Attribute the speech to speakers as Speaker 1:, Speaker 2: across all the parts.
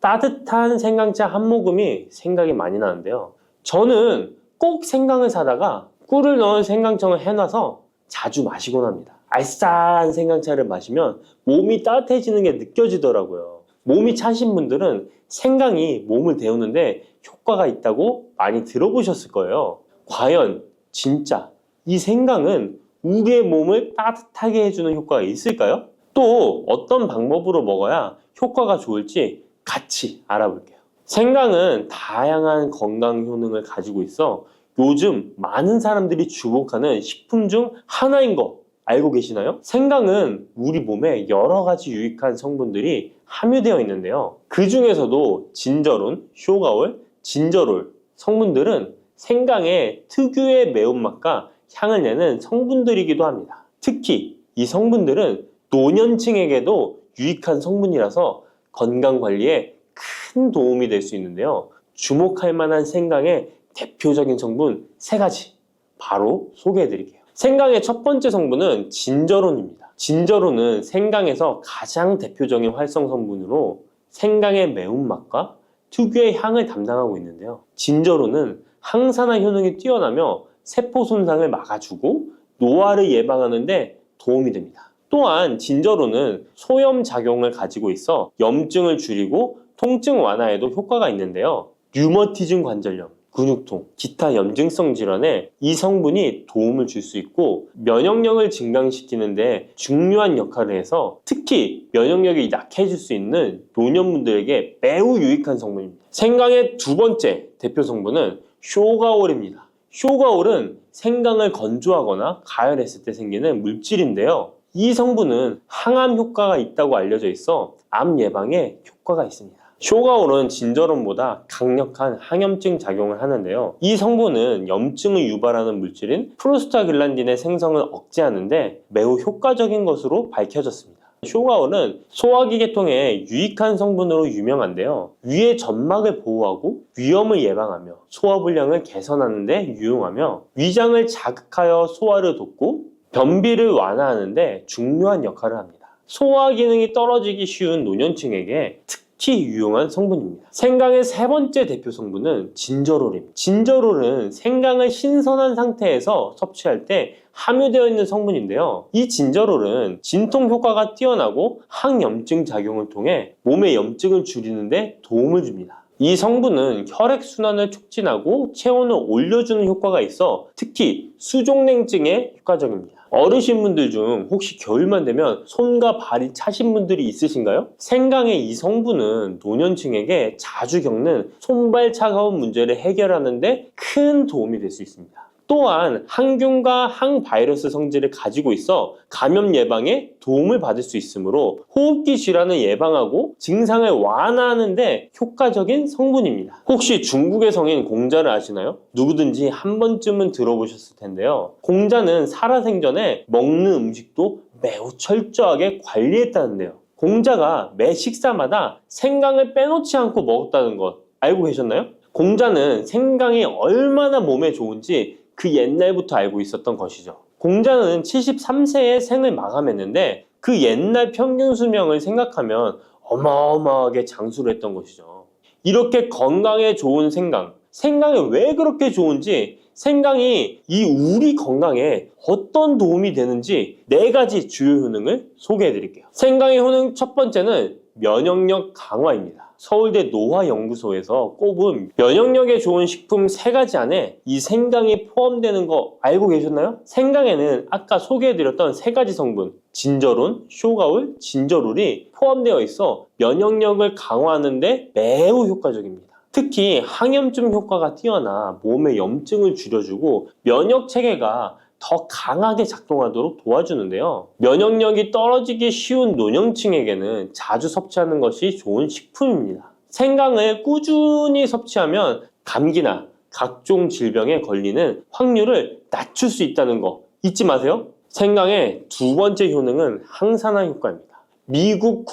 Speaker 1: 따뜻한 생강차 한 모금이 생각이 많이 나는데요. 저는 꼭 생강을 사다가 꿀을 넣은 생강청을 해놔서 자주 마시곤 합니다. 알싸한 생강차를 마시면 몸이 따뜻해지는 게 느껴지더라고요. 몸이 차신 분들은 생강이 몸을 데우는데 효과가 있다고 많이 들어보셨을 거예요. 과연 진짜 이 생강은 우리의 몸을 따뜻하게 해주는 효과가 있을까요? 또 어떤 방법으로 먹어야 효과가 좋을지 같이 알아볼게요. 생강은 다양한 건강 효능을 가지고 있어 요즘 많은 사람들이 주목하는 식품 중 하나인 거 알고 계시나요? 생강은 우리 몸에 여러 가지 유익한 성분들이 함유되어 있는데요. 그 중에서도 진저론, 쇼가올, 진저롤 성분들은 생강의 특유의 매운맛과 향을 내는 성분들이기도 합니다. 특히 이 성분들은 노년층에게도 유익한 성분이라서 건강관리에 큰 도움이 될 수 있는데요. 주목할 만한 생강의 대표적인 성분 3가지 바로 소개해 드릴게요. 생강의 첫 번째 성분은 진저론입니다. 진저론은 생강에서 가장 대표적인 활성 성분으로 생강의 매운맛과 특유의 향을 담당하고 있는데요. 진저론은 항산화 효능이 뛰어나며 세포 손상을 막아주고 노화를 예방하는 데 도움이 됩니다. 또한 진저론은 소염 작용을 가지고 있어 염증을 줄이고 통증 완화에도 효과가 있는데요. 류머티즘 관절염, 근육통, 기타 염증성 질환에 이 성분이 도움을 줄 수 있고 면역력을 증강시키는데 중요한 역할을 해서 특히 면역력이 약해질 수 있는 노년분들에게 매우 유익한 성분입니다. 생강의 두 번째 대표 성분은 쇼가올입니다. 쇼가올은 생강을 건조하거나 가열했을 때 생기는 물질인데요. 이 성분은 항암 효과가 있다고 알려져 있어 암 예방에 효과가 있습니다. 쇼가올은 진저론보다 강력한 항염증 작용을 하는데요. 이 성분은 염증을 유발하는 물질인 프로스타글란딘의 생성을 억제하는데 매우 효과적인 것으로 밝혀졌습니다. 쇼가올은 소화기 계통에 유익한 성분으로 유명한데요. 위의 점막을 보호하고 위염을 예방하며 소화불량을 개선하는 데 유용하며 위장을 자극하여 소화를 돕고 변비를 완화하는 데 중요한 역할을 합니다. 소화 기능이 떨어지기 쉬운 노년층에게 특히 유용한 성분입니다. 생강의 세 번째 대표 성분은 진저롤입니다. 진저롤은 생강을 신선한 상태에서 섭취할 때 함유되어 있는 성분인데요. 이 진저롤은 진통 효과가 뛰어나고 항염증 작용을 통해 몸의 염증을 줄이는 데 도움을 줍니다. 이 성분은 혈액순환을 촉진하고 체온을 올려주는 효과가 있어 특히 수족냉증에 효과적입니다. 어르신분들 중 혹시 겨울만 되면 손과 발이 차신 분들이 있으신가요? 생강의 이 성분은 노년층에게 자주 겪는 손발 차가운 문제를 해결하는 데 큰 도움이 될 수 있습니다. 또한 항균과 항바이러스 성질을 가지고 있어 감염 예방에 도움을 받을 수 있으므로 호흡기 질환을 예방하고 증상을 완화하는 데 효과적인 성분입니다. 혹시 중국의 성인 공자를 아시나요? 누구든지 한 번쯤은 들어보셨을 텐데요. 공자는 살아생전에 먹는 음식도 매우 철저하게 관리했다는데요. 공자가 매 식사마다 생강을 빼놓지 않고 먹었다는 것 알고 계셨나요? 공자는 생강이 얼마나 몸에 좋은지 그 옛날부터 알고 있었던 것이죠. 공자는 73세에 생을 마감했는데 그 옛날 평균 수명을 생각하면 어마어마하게 장수를 했던 것이죠. 이렇게 건강에 좋은 생강, 생강이 왜 그렇게 좋은지, 생강이 이 우리 건강에 어떤 도움이 되는지 4가지 주요 효능을 소개해 드릴게요. 생강의 효능 첫 번째는 면역력 강화입니다. 서울대 노화연구소에서 꼽은 면역력에 좋은 식품 3가지 안에 이 생강이 포함되는 거 알고 계셨나요? 생강에는 아까 소개해드렸던 3가지 성분 진저론, 쇼가올, 진저롤이 포함되어 있어 면역력을 강화하는 데 매우 효과적입니다. 특히 항염증 효과가 뛰어나 몸의 염증을 줄여주고 면역 체계가 더 강하게 작동하도록 도와주는데요. 면역력이 떨어지기 쉬운 노년층에게는 자주 섭취하는 것이 좋은 식품입니다. 생강을 꾸준히 섭취하면 감기나 각종 질병에 걸리는 확률을 낮출 수 있다는 거 잊지 마세요. 생강의 두 번째 효능은 항산화 효과입니다. 미국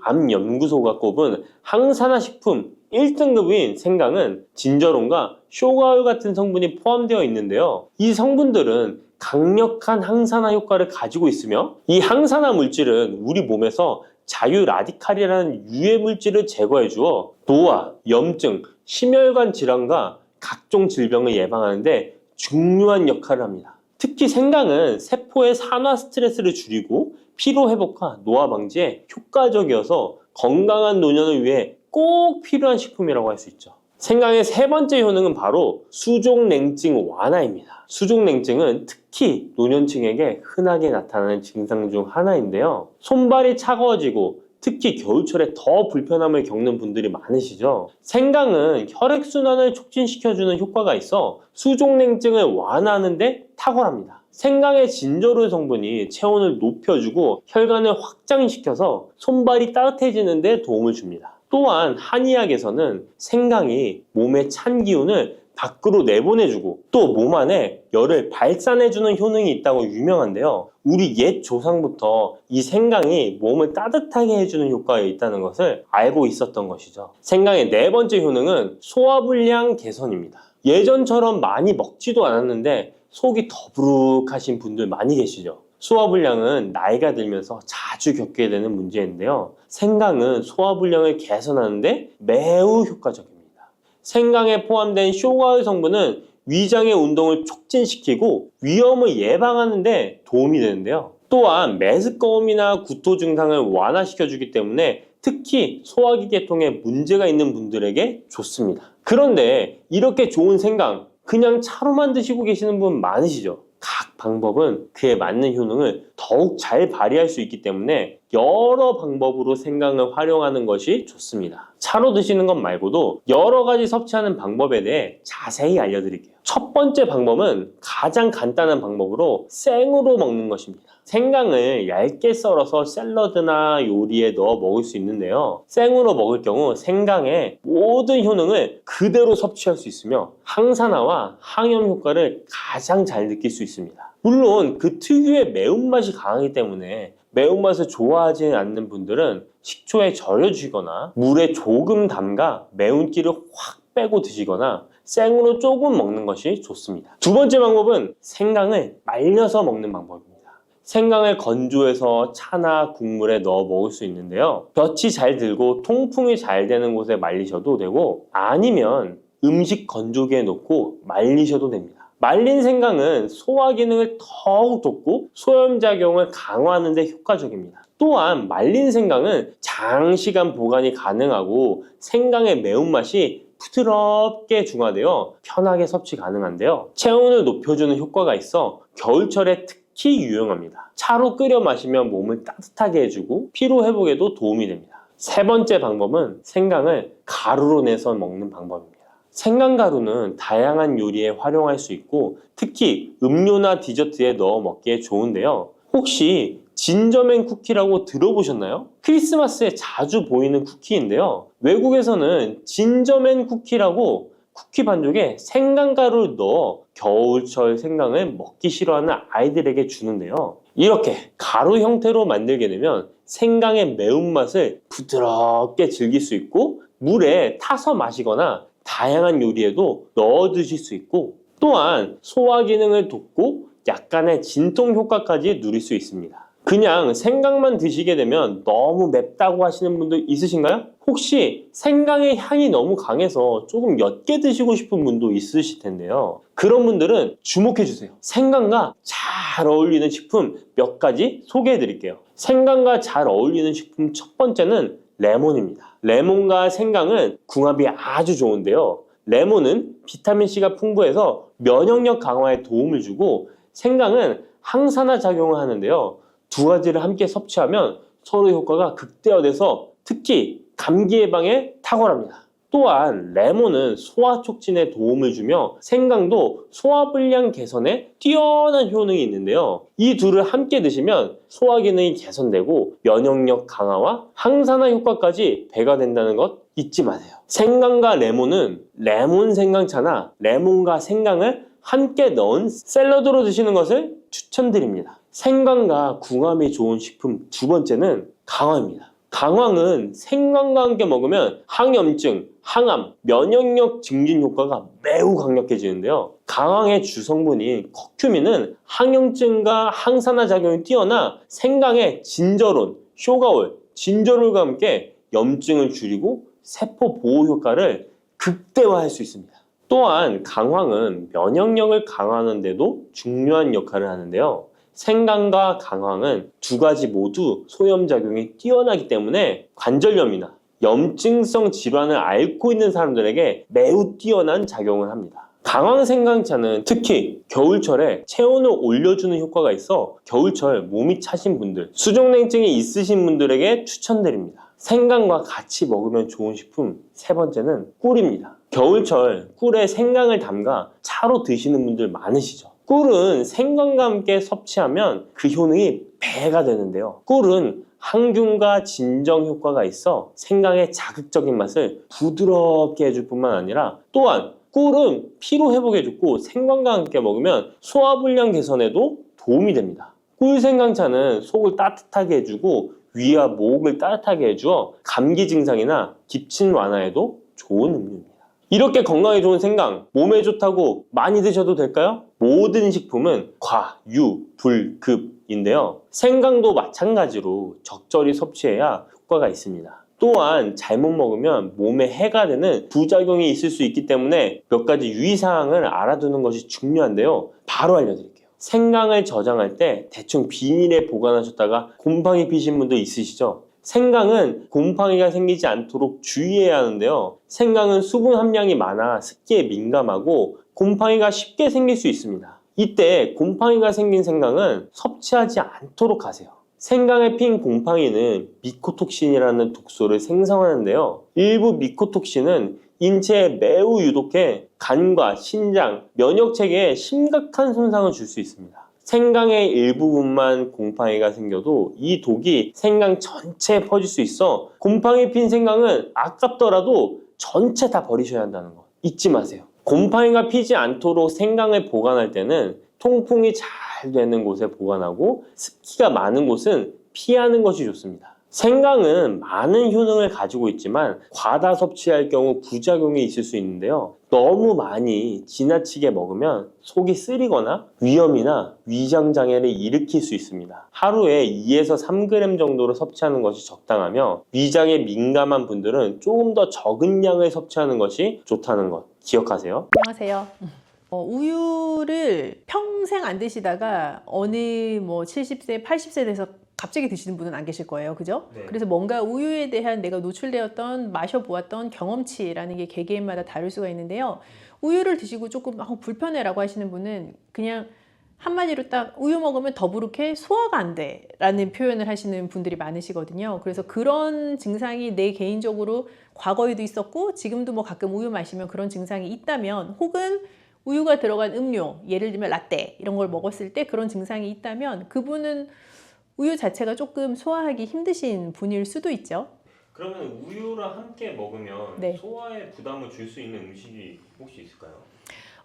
Speaker 1: 국립암연구소가 꼽은 항산화 식품 1등급인 생강은 진저론과 쇼가올 같은 성분이 포함되어 있는데요. 이 성분들은 강력한 항산화 효과를 가지고 있으며 이 항산화 물질은 우리 몸에서 자유라디칼이라는 유해 물질을 제거해 주어 노화, 염증, 심혈관 질환과 각종 질병을 예방하는데 중요한 역할을 합니다. 특히 생강은 세포의 산화 스트레스를 줄이고 피로 회복과 노화 방지에 효과적이어서 건강한 노년을 위해 꼭 필요한 식품이라고 할 수 있죠. 생강의 세 번째 효능은 바로 수족냉증 완화입니다. 수족냉증은 특히 노년층에게 흔하게 나타나는 증상 중 하나인데요. 손발이 차가워지고 특히 겨울철에 더 불편함을 겪는 분들이 많으시죠. 생강은 혈액순환을 촉진시켜주는 효과가 있어 수족냉증을 완화하는 데 탁월합니다. 생강의 진저롤 성분이 체온을 높여주고 혈관을 확장시켜서 손발이 따뜻해지는 데 도움을 줍니다. 또한 한의학에서는 생강이 몸의 찬 기운을 밖으로 내보내주고 또 몸 안에 열을 발산해주는 효능이 있다고 유명한데요. 우리 옛 조상부터 이 생강이 몸을 따뜻하게 해주는 효과가 있다는 것을 알고 있었던 것이죠. 생강의 네 번째 효능은 소화불량 개선입니다. 예전처럼 많이 먹지도 않았는데 속이 더부룩하신 분들 많이 계시죠. 소화불량은 나이가 들면서 자주 겪게 되는 문제인데요. 생강은 소화불량을 개선하는데 매우 효과적입니다. 생강에 포함된 쇼가올 성분은 위장의 운동을 촉진시키고 위염을 예방하는 데 도움이 되는데요. 또한 메스꺼움이나 구토 증상을 완화시켜주기 때문에 특히 소화기 계통에 문제가 있는 분들에게 좋습니다. 그런데 이렇게 좋은 생강 그냥 차로만 드시고 계시는 분 많으시죠? 각 방법은 그에 맞는 효능을 더욱 잘 발휘할 수 있기 때문에 여러 방법으로 생강을 활용하는 것이 좋습니다. 차로 드시는 것 말고도 여러 가지 섭취하는 방법에 대해 자세히 알려드릴게요. 첫 번째 방법은 가장 간단한 방법으로 생으로 먹는 것입니다. 생강을 얇게 썰어서 샐러드나 요리에 넣어 먹을 수 있는데요. 생으로 먹을 경우 생강의 모든 효능을 그대로 섭취할 수 있으며 항산화와 항염 효과를 가장 잘 느낄 수 있습니다. 물론 그 특유의 매운맛이 강하기 때문에 매운맛을 좋아하지 않는 분들은 식초에 절여주시거나 물에 조금 담가 매운기를 확 빼고 드시거나 생으로 조금 먹는 것이 좋습니다. 두 번째 방법은 생강을 말려서 먹는 방법입니다. 생강을 건조해서 차나 국물에 넣어 먹을 수 있는데요. 볕이 잘 들고 통풍이 잘 되는 곳에 말리셔도 되고 아니면 음식 건조기에 넣고 말리셔도 됩니다. 말린 생강은 소화 기능을 더욱 돋고 소염작용을 강화하는 데 효과적입니다. 또한 말린 생강은 장시간 보관이 가능하고 생강의 매운맛이 부드럽게 중화되어 편하게 섭취 가능한데요. 체온을 높여주는 효과가 있어 겨울철에 특히 유용합니다. 차로 끓여 마시면 몸을 따뜻하게 해주고 피로 회복에도 도움이 됩니다. 세 번째 방법은 생강을 가루로 내서 먹는 방법입니다. 생강가루는 다양한 요리에 활용할 수 있고 특히 음료나 디저트에 넣어 먹기에 좋은데요. 혹시 진저맨 쿠키라고 들어보셨나요? 크리스마스에 자주 보이는 쿠키인데요. 외국에서는 진저맨 쿠키라고 쿠키 반죽에 생강가루를 넣어 겨울철 생강을 먹기 싫어하는 아이들에게 주는데요. 이렇게 가루 형태로 만들게 되면 생강의 매운맛을 부드럽게 즐길 수 있고 물에 타서 마시거나 다양한 요리에도 넣어 드실 수 있고 또한 소화 기능을 돕고 약간의 진통 효과까지 누릴 수 있습니다. 그냥 생강만 드시게 되면 너무 맵다고 하시는 분들 있으신가요? 혹시 생강의 향이 너무 강해서 조금 옅게 드시고 싶은 분도 있으실 텐데요. 그런 분들은 주목해 주세요. 생강과 잘 어울리는 식품 몇 가지 소개해 드릴게요. 생강과 잘 어울리는 식품 첫 번째는 레몬입니다. 레몬과 생강은 궁합이 아주 좋은데요. 레몬은 비타민C가 풍부해서 면역력 강화에 도움을 주고 생강은 항산화 작용을 하는데요. 두 가지를 함께 섭취하면 서로 효과가 극대화돼서 특히 감기 예방에 탁월합니다. 또한 레몬은 소화 촉진에 도움을 주며 생강도 소화불량 개선에 뛰어난 효능이 있는데요. 이 둘을 함께 드시면 소화 기능이 개선되고 면역력 강화와 항산화 효과까지 배가 된다는 것 잊지 마세요. 생강과 레몬은 레몬 생강차나 레몬과 생강을 함께 넣은 샐러드로 드시는 것을 추천드립니다. 생강과 궁합이 좋은 식품 두 번째는 강황입니다. 강황은 생강과 함께 먹으면 항염증, 항암, 면역력 증진 효과가 매우 강력해지는데요. 강황의 주성분인 커큐민은 항염증과 항산화 작용이 뛰어나 생강의 진저론, 쇼가올, 진저롤과 함께 염증을 줄이고 세포 보호 효과를 극대화할 수 있습니다. 또한 강황은 면역력을 강화하는 데도 중요한 역할을 하는데요. 생강과 강황은 두 가지 모두 소염작용이 뛰어나기 때문에 관절염이나 염증성 질환을 앓고 있는 사람들에게 매우 뛰어난 작용을 합니다. 강황 생강차는 특히 겨울철에 체온을 올려주는 효과가 있어 겨울철 몸이 차신 분들, 수족냉증이 있으신 분들에게 추천드립니다. 생강과 같이 먹으면 좋은 식품 세 번째는 꿀입니다. 겨울철 꿀에 생강을 담가 차로 드시는 분들 많으시죠? 꿀은 생강과 함께 섭취하면 그 효능이 배가 되는데요. 꿀은 항균과 진정 효과가 있어 생강의 자극적인 맛을 부드럽게 해줄 뿐만 아니라 또한 꿀은 피로 회복에 좋고 생강과 함께 먹으면 소화불량 개선에도 도움이 됩니다. 꿀 생강차는 속을 따뜻하게 해주고 위와 목을 따뜻하게 해주어 감기 증상이나 기침 완화에도 좋은 음료입니다. 이렇게 건강에 좋은 생강, 몸에 좋다고 많이 드셔도 될까요? 모든 식품은 과, 유, 불, 급인데요. 생강도 마찬가지로 적절히 섭취해야 효과가 있습니다. 또한 잘못 먹으면 몸에 해가 되는 부작용이 있을 수 있기 때문에 몇 가지 유의사항을 알아두는 것이 중요한데요. 바로 알려드릴게요. 생강을 저장할 때 대충 비닐에 보관하셨다가 곰팡이 피신 분도 있으시죠? 생강은 곰팡이가 생기지 않도록 주의해야 하는데요. 생강은 수분 함량이 많아 습기에 민감하고 곰팡이가 쉽게 생길 수 있습니다. 이때 곰팡이가 생긴 생강은 섭취하지 않도록 하세요. 생강에 핀 곰팡이는 미코톡신이라는 독소를 생성하는데요. 일부 미코톡신은 인체에 매우 유독해 간과 신장, 면역체계에 심각한 손상을 줄 수 있습니다. 생강의 일부분만 곰팡이가 생겨도 이 독이 생강 전체에 퍼질 수 있어 곰팡이 핀 생강은 아깝더라도 전체 다 버리셔야 한다는 거 잊지 마세요. 곰팡이가 피지 않도록 생강을 보관할 때는 통풍이 잘 되는 곳에 보관하고 습기가 많은 곳은 피하는 것이 좋습니다. 생강은 많은 효능을 가지고 있지만 과다 섭취할 경우 부작용이 있을 수 있는데요. 너무 많이 지나치게 먹으면 속이 쓰리거나 위염이나 위장장애를 일으킬 수 있습니다. 하루에 2에서 3g 정도로 섭취하는 것이 적당하며 위장에 민감한 분들은 조금 더 적은 양을 섭취하는 것이 좋다는 것 기억하세요.
Speaker 2: 안녕하세요. 우유를 평생 안 드시다가 어느 70세, 80세 돼서 갑자기 드시는 분은 안 계실 거예요. 그죠?
Speaker 1: 네.
Speaker 2: 그래서 뭔가 우유에 대한 내가 노출되었던 마셔보았던 경험치라는 게 개개인마다 다를 수가 있는데요. 우유를 드시고 조금 불편해라고 하시는 분은 그냥 한마디로 딱 우유 먹으면 더부룩해 소화가 안 돼 라는 표현을 하시는 분들이 많으시거든요. 그래서 그런 증상이 내 개인적으로 과거에도 있었고 지금도 가끔 우유 마시면 그런 증상이 있다면 혹은 우유가 들어간 음료, 예를 들면 라떼 이런 걸 먹었을 때 그런 증상이 있다면 그분은 우유 자체가 조금 소화하기 힘드신 분일 수도 있죠.
Speaker 1: 그러면 우유랑 함께 먹으면
Speaker 2: 네.
Speaker 1: 소화에 부담을 줄 수 있는 음식이 혹시 있을까요?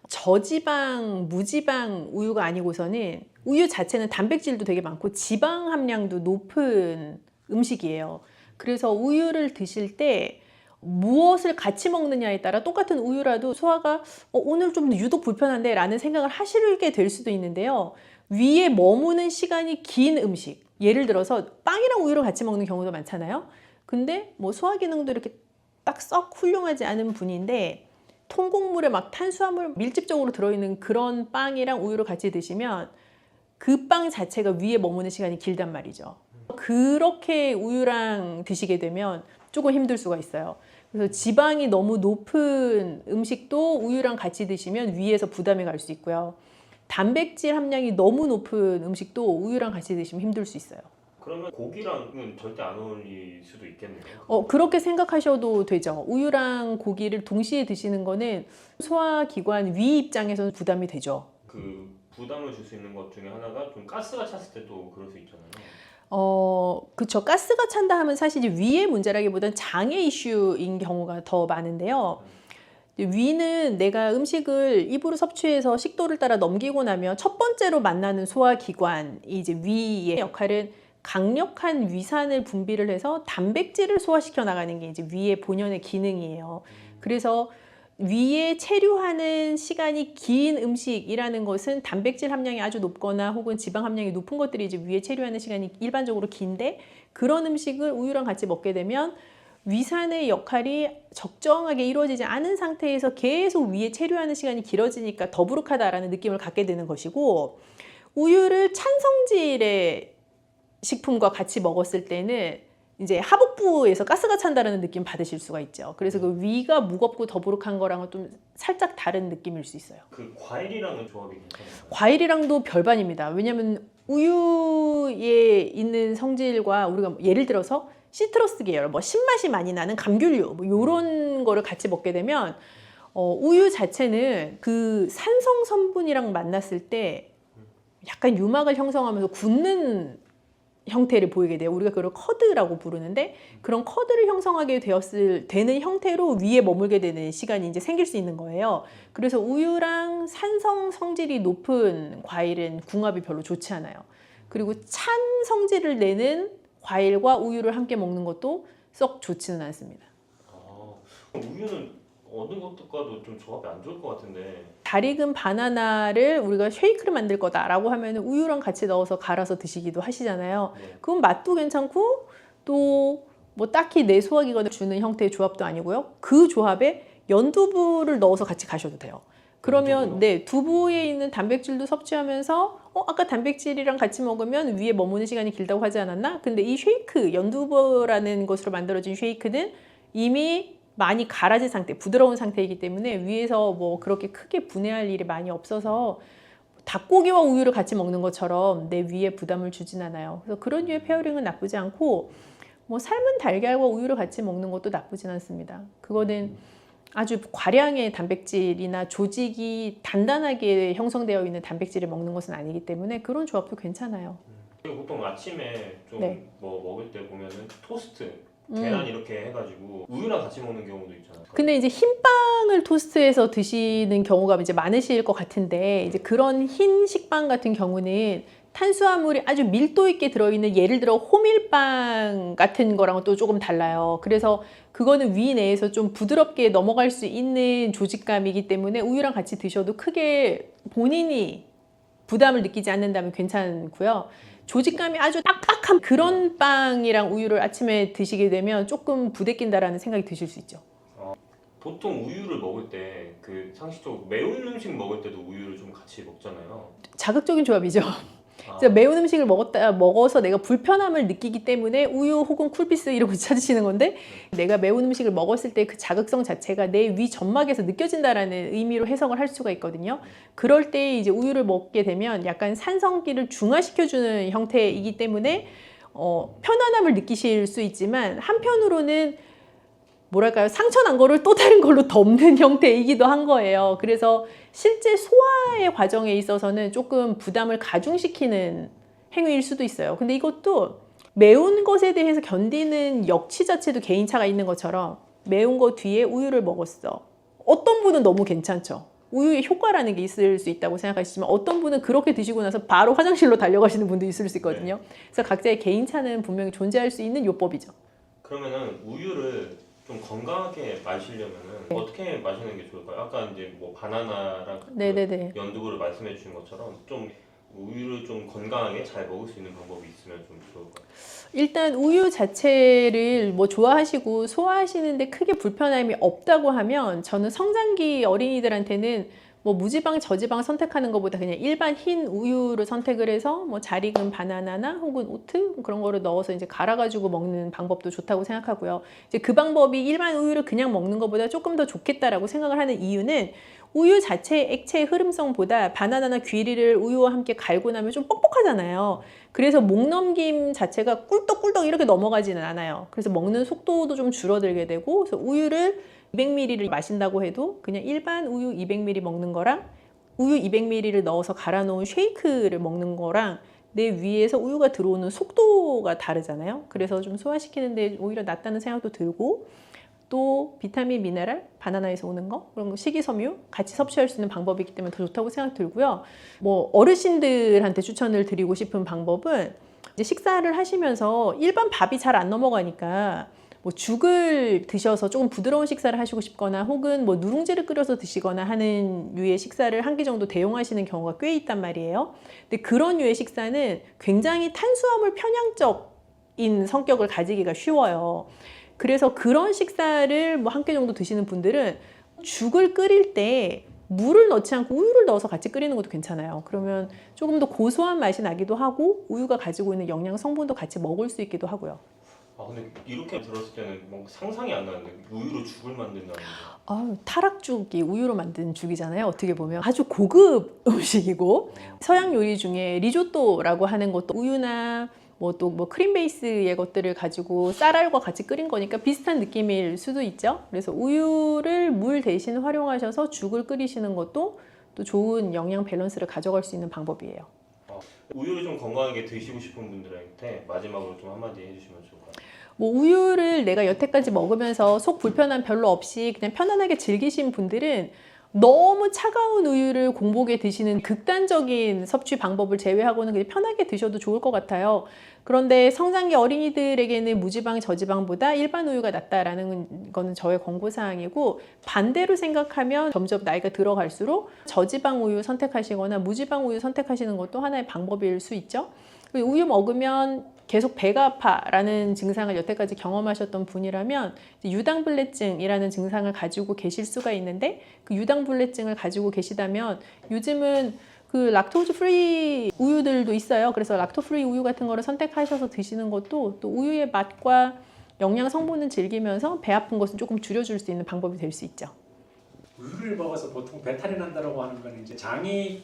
Speaker 2: 저지방, 무지방 우유가 아니고서는 우유 자체는 단백질도 되게 많고 지방 함량도 높은 음식이에요. 그래서 우유를 드실 때 무엇을 같이 먹느냐에 따라 똑같은 우유라도 소화가 오늘 좀 유독 불편한데 라는 생각을 하시게 될 수도 있는데요. 위에 머무는 시간이 긴 음식, 예를 들어서 빵이랑 우유를 같이 먹는 경우도 많잖아요. 근데 소화 기능도 이렇게 딱 썩 훌륭하지 않은 분인데 통곡물에 탄수화물 밀집적으로 들어있는 그런 빵이랑 우유를 같이 드시면 그 빵 자체가 위에 머무는 시간이 길단 말이죠. 그렇게 우유랑 드시게 되면 조금 힘들 수가 있어요. 그래서 지방이 너무 높은 음식도 우유랑 같이 드시면 위에서 부담이 갈 수 있고요. 단백질 함량이 너무 높은 음식도 우유랑 같이 드시면 힘들 수 있어요.
Speaker 1: 그러면 고기랑은 절대 안 어울릴 수도 있겠네요.
Speaker 2: 그렇게 생각하셔도 되죠. 우유랑 고기를 동시에 드시는 거는 소화기관 위 입장에서는 부담이 되죠.
Speaker 1: 그 부담을 줄 수 있는 것 중에 하나가 좀 가스가 찼을 때도 그럴 수 있잖아요.
Speaker 2: 그쵸. 가스가 찬다 하면 사실 이제 위의 문제라기보다는 장애 이슈인 경우가 더 많은데요. 위는 내가 음식을 입으로 섭취해서 식도를 따라 넘기고 나면 첫 번째로 만나는 소화기관이 이제 위의 역할은 강력한 위산을 분비를 해서 단백질을 소화시켜 나가는 게 이제 위의 본연의 기능이에요. 그래서 위에 체류하는 시간이 긴 음식이라는 것은 단백질 함량이 아주 높거나 혹은 지방 함량이 높은 것들이 이제 위에 체류하는 시간이 일반적으로 긴데, 그런 음식을 우유랑 같이 먹게 되면 위산의 역할이 적정하게 이루어지지 않은 상태에서 계속 위에 체류하는 시간이 길어지니까 더부룩하다라는 느낌을 갖게 되는 것이고, 우유를 찬 성질의 식품과 같이 먹었을 때는 이제 하복부에서 가스가 찬다는 느낌 받으실 수가 있죠. 그래서 그 위가 무겁고 더부룩한 거랑은 좀 살짝 다른 느낌일 수 있어요.
Speaker 1: 그 과일이랑은 조합이 괜찮아요?
Speaker 2: 과일이랑도 별반입니다. 왜냐하면 우유에 있는 성질과 우리가 예를 들어서 시트러스 계열, 뭐 신맛이 많이 나는 감귤류, 뭐 이런 거를 같이 먹게 되면 우유 자체는 그 산성 성분이랑 만났을 때 약간 유막을 형성하면서 굳는 형태를 보이게 돼요. 우리가 그걸 커드라고 부르는데, 그런 커드를 형성하게 되는 형태로 위에 머물게 되는 시간이 이제 생길 수 있는 거예요. 그래서 우유랑 산성 성질이 높은 과일은 궁합이 별로 좋지 않아요. 그리고 찬 성질을 내는 과일과 우유를 함께 먹는 것도 썩 좋지는 않습니다.
Speaker 1: 우유는 어느 것과도 좀 조합이 안 좋을 것 같은데.
Speaker 2: 잘 익은 바나나를 우리가 쉐이크를 만들 거다라고 하면 우유랑 같이 넣어서 갈아서 드시기도 하시잖아요.
Speaker 1: 네.
Speaker 2: 그건 맛도 괜찮고 또 뭐 딱히 내 소화기관을 주는 형태의 조합도 아니고요. 그 조합에 연두부를 넣어서 같이 가셔도 돼요. 그러면
Speaker 1: 연두부요?
Speaker 2: 네, 두부에 있는 단백질도 섭취하면서 아까 단백질이랑 같이 먹으면 위에 머무는 시간이 길다고 하지 않았나? 근데 이 쉐이크, 연두부라는 것으로 만들어진 쉐이크는 이미 많이 갈아진 상태, 부드러운 상태이기 때문에 위에서 뭐 그렇게 크게 분해할 일이 많이 없어서 닭고기와 우유를 같이 먹는 것처럼 내 위에 부담을 주진 않아요. 그래서 그런 류의 페어링은 나쁘지 않고, 뭐 삶은 달걀과 우유를 같이 먹는 것도 나쁘진 않습니다. 그거는 아주 과량의 단백질이나 조직이 단단하게 형성되어 있는 단백질을 먹는 것은 아니기 때문에 그런 조합도 괜찮아요.
Speaker 1: 그리고 보통 아침에 좀
Speaker 2: 네.
Speaker 1: 뭐 먹을 때 보면은 토스트, 계란 이렇게 해가지고 우유랑 같이 먹는 경우도 있잖아요.
Speaker 2: 근데 이제 흰 빵을 토스트해서 드시는 경우가 이제 많으실 것 같은데, 이제 그런 흰 식빵 같은 경우는 탄수화물이 아주 밀도 있게 들어있는, 예를 들어 호밀빵 같은 거랑은 또 조금 달라요. 그래서 그거는 위 내에서 좀 부드럽게 넘어갈 수 있는 조직감이기 때문에 우유랑 같이 드셔도 크게 본인이 부담을 느끼지 않는다면 괜찮고요. 조직감이 아주 빡빡한 그런 빵이랑 우유를 아침에 드시게 되면 조금 부대낀다라는 생각이 드실 수 있죠.
Speaker 1: 보통 우유를 먹을 때 그 상식적으로 매운 음식 먹을 때도 우유를 좀 같이 먹잖아요.
Speaker 2: 자극적인 조합이죠. 그래서 매운 음식을 먹어서 내가 불편함을 느끼기 때문에 우유 혹은 쿨피스 이런 거 찾으시는 건데, 내가 매운 음식을 먹었을 때 그 자극성 자체가 내 위 점막에서 느껴진다라는 의미로 해석을 할 수가 있거든요. 그럴 때 이제 우유를 먹게 되면 약간 산성기를 중화시켜주는 형태이기 때문에 편안함을 느끼실 수 있지만, 한편으로는 뭐랄까요, 상처 난 거를 또 다른 걸로 덮는 형태이기도 한 거예요. 그래서 실제 소화의 과정에 있어서는 조금 부담을 가중시키는 행위일 수도 있어요. 근데 이것도 매운 것에 대해서 견디는 역치 자체도 개인차가 있는 것처럼, 매운 거 뒤에 우유를 먹었어. 어떤 분은 너무 괜찮죠. 우유의 효과라는 게 있을 수 있다고 생각하시지만, 어떤 분은 그렇게 드시고 나서 바로 화장실로 달려가시는 분도 있을 수 있거든요. 그래서 각자의 개인차는 분명히 존재할 수 있는 요법이죠.
Speaker 1: 그러면은 우유를 좀 건강하게 마시려면은 어떻게 마시는 게 좋을까요? 아까 이제 뭐 바나나랑
Speaker 2: 네네네.
Speaker 1: 연두부를 말씀해 주신 것처럼 좀 우유를 좀 건강하게 잘 먹을 수 있는 방법이 있으면 좀 좋을까요?
Speaker 2: 일단 우유 자체를 뭐 좋아하시고 소화하시는데 크게 불편함이 없다고 하면, 저는 성장기 어린이들한테는 뭐 무지방, 저지방 선택하는 것보다 그냥 일반 흰 우유를 선택을 해서 뭐 잘 익은 바나나나 혹은 오트 그런 거를 넣어서 이제 갈아가지고 먹는 방법도 좋다고 생각하고요. 이제 그 방법이 일반 우유를 그냥 먹는 것보다 조금 더 좋겠다라고 생각을 하는 이유는, 우유 자체의 액체의 흐름성보다 바나나나 귀리를 우유와 함께 갈고 나면 좀 뻑뻑하잖아요. 그래서 목 넘김 자체가 꿀떡꿀떡 이렇게 넘어가지는 않아요. 그래서 먹는 속도도 좀 줄어들게 되고, 그래서 우유를 200ml를 마신다고 해도 그냥 일반 우유 200ml 먹는 거랑 우유 200ml를 넣어서 갈아 놓은 쉐이크를 먹는 거랑 내 위에서 우유가 들어오는 속도가 다르잖아요. 그래서 좀 소화시키는데 오히려 낫다는 생각도 들고, 또 비타민, 미네랄, 바나나에서 오는 거, 그런 거, 식이섬유 같이 섭취할 수 있는 방법이기 때문에 더 좋다고 생각 들고요. 뭐 어르신들한테 추천을 드리고 싶은 방법은, 이제 식사를 하시면서 일반 밥이 잘 안 넘어가니까 뭐 죽을 드셔서 조금 부드러운 식사를 하시고 싶거나 혹은 뭐 누룽지를 끓여서 드시거나 하는 류의 식사를 한 끼 정도 대용하시는 경우가 꽤 있단 말이에요. 근데 그런 류의 식사는 굉장히 탄수화물 편향적인 성격을 가지기가 쉬워요. 그래서 그런 식사를 뭐 한 끼 정도 드시는 분들은 죽을 끓일 때 물을 넣지 않고 우유를 넣어서 같이 끓이는 것도 괜찮아요. 그러면 조금 더 고소한 맛이 나기도 하고 우유가 가지고 있는 영양 성분도 같이 먹을 수 있기도 하고요.
Speaker 1: 아 근데 이렇게 들었을 때는 뭔가 상상이 안 나는데 우유로 죽을 만든다는 게.
Speaker 2: 타락죽이 우유로 만든 죽이잖아요. 어떻게 보면 아주 고급 음식이고 서양 요리 중에 리조또라고 하는 것도 우유나 뭐 크림 베이스의 것들을 가지고 쌀알과 같이 끓인 거니까 비슷한 느낌일 수도 있죠. 그래서 우유를 물 대신 활용하셔서 죽을 끓이시는 것도 또 좋은 영양 밸런스를 가져갈 수 있는 방법이에요.
Speaker 1: 우유를 좀 건강하게 드시고 싶은 분들한테 마지막으로 좀 한마디 해주시면 좋을 것 같아요.
Speaker 2: 뭐 우유를 내가 여태까지 먹으면서 속 불편함 별로 없이 그냥 편안하게 즐기신 분들은 너무 차가운 우유를 공복에 드시는 극단적인 섭취 방법을 제외하고는 그냥 편하게 드셔도 좋을 것 같아요. 그런데 성장기 어린이들에게는 무지방, 저지방보다 일반 우유가 낫다라는 거는 저의 권고사항이고 반대로 생각하면 점점 나이가 들어갈수록 저지방 우유 선택하시거나 무지방 우유 선택하시는 것도 하나의 방법일 수 있죠. 우유 먹으면 계속 배가 아파라는 증상을 여태까지 경험하셨던 분이라면 유당불내증이라는 증상을 가지고 계실 수가 있는데 그 유당불내증을 가지고 계시다면 요즘은 그 락토즈 프리 우유들도 있어요. 그래서 락토 프리 우유 같은 거를 선택하셔서 드시는 것도 또 우유의 맛과 영양 성분은 즐기면서 배 아픈 것은 조금 줄여줄 수 있는 방법이 될 수 있죠.
Speaker 3: 우유를 먹어서 보통 배탈이 난다고 하는 건 이제 장이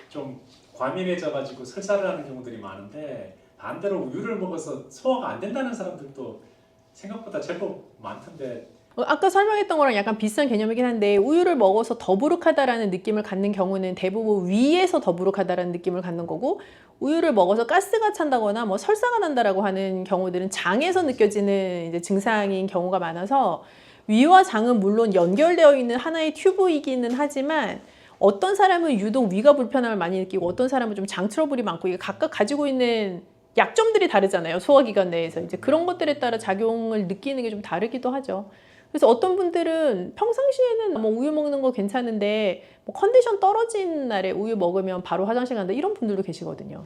Speaker 3: 좀 과민해져가지고 설사를 하는 경우들이 많은데 반대로 우유를 먹어서 소화가 안 된다는 사람들도 생각보다 제법 많던데.
Speaker 2: 아까 설명했던 거랑 약간 비슷한 개념이긴 한데 우유를 먹어서 더부룩하다라는 느낌을 갖는 경우는 대부분 위에서 더부룩하다라는 느낌을 갖는 거고 우유를 먹어서 가스가 찬다거나 뭐 설사가 난다라고 하는 경우들은 장에서 느껴지는 이제 증상인 경우가 많아서 위와 장은 물론 연결되어 있는 하나의 튜브이기는 하지만 어떤 사람은 유독 위가 불편함을 많이 느끼고 어떤 사람은 좀 장 트러블이 많고 이게 각각 가지고 있는 약점들이 다르잖아요. 소화기관 내에서 이제 그런 것들에 따라 작용을 느끼는 게 좀 다르기도 하죠. 그래서 어떤 분들은 평상시에는 뭐 우유 먹는 거 괜찮은데 뭐 컨디션 떨어진 날에 우유 먹으면 바로 화장실 간다 이런 분들도 계시거든요.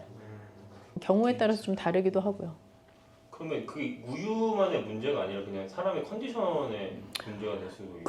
Speaker 2: 경우에 따라서 좀 다르기도 하고요.
Speaker 1: 그러면 그 우유만의 문제가 아니라 그냥 사람의 컨디션의 문제가 될 수도 있고.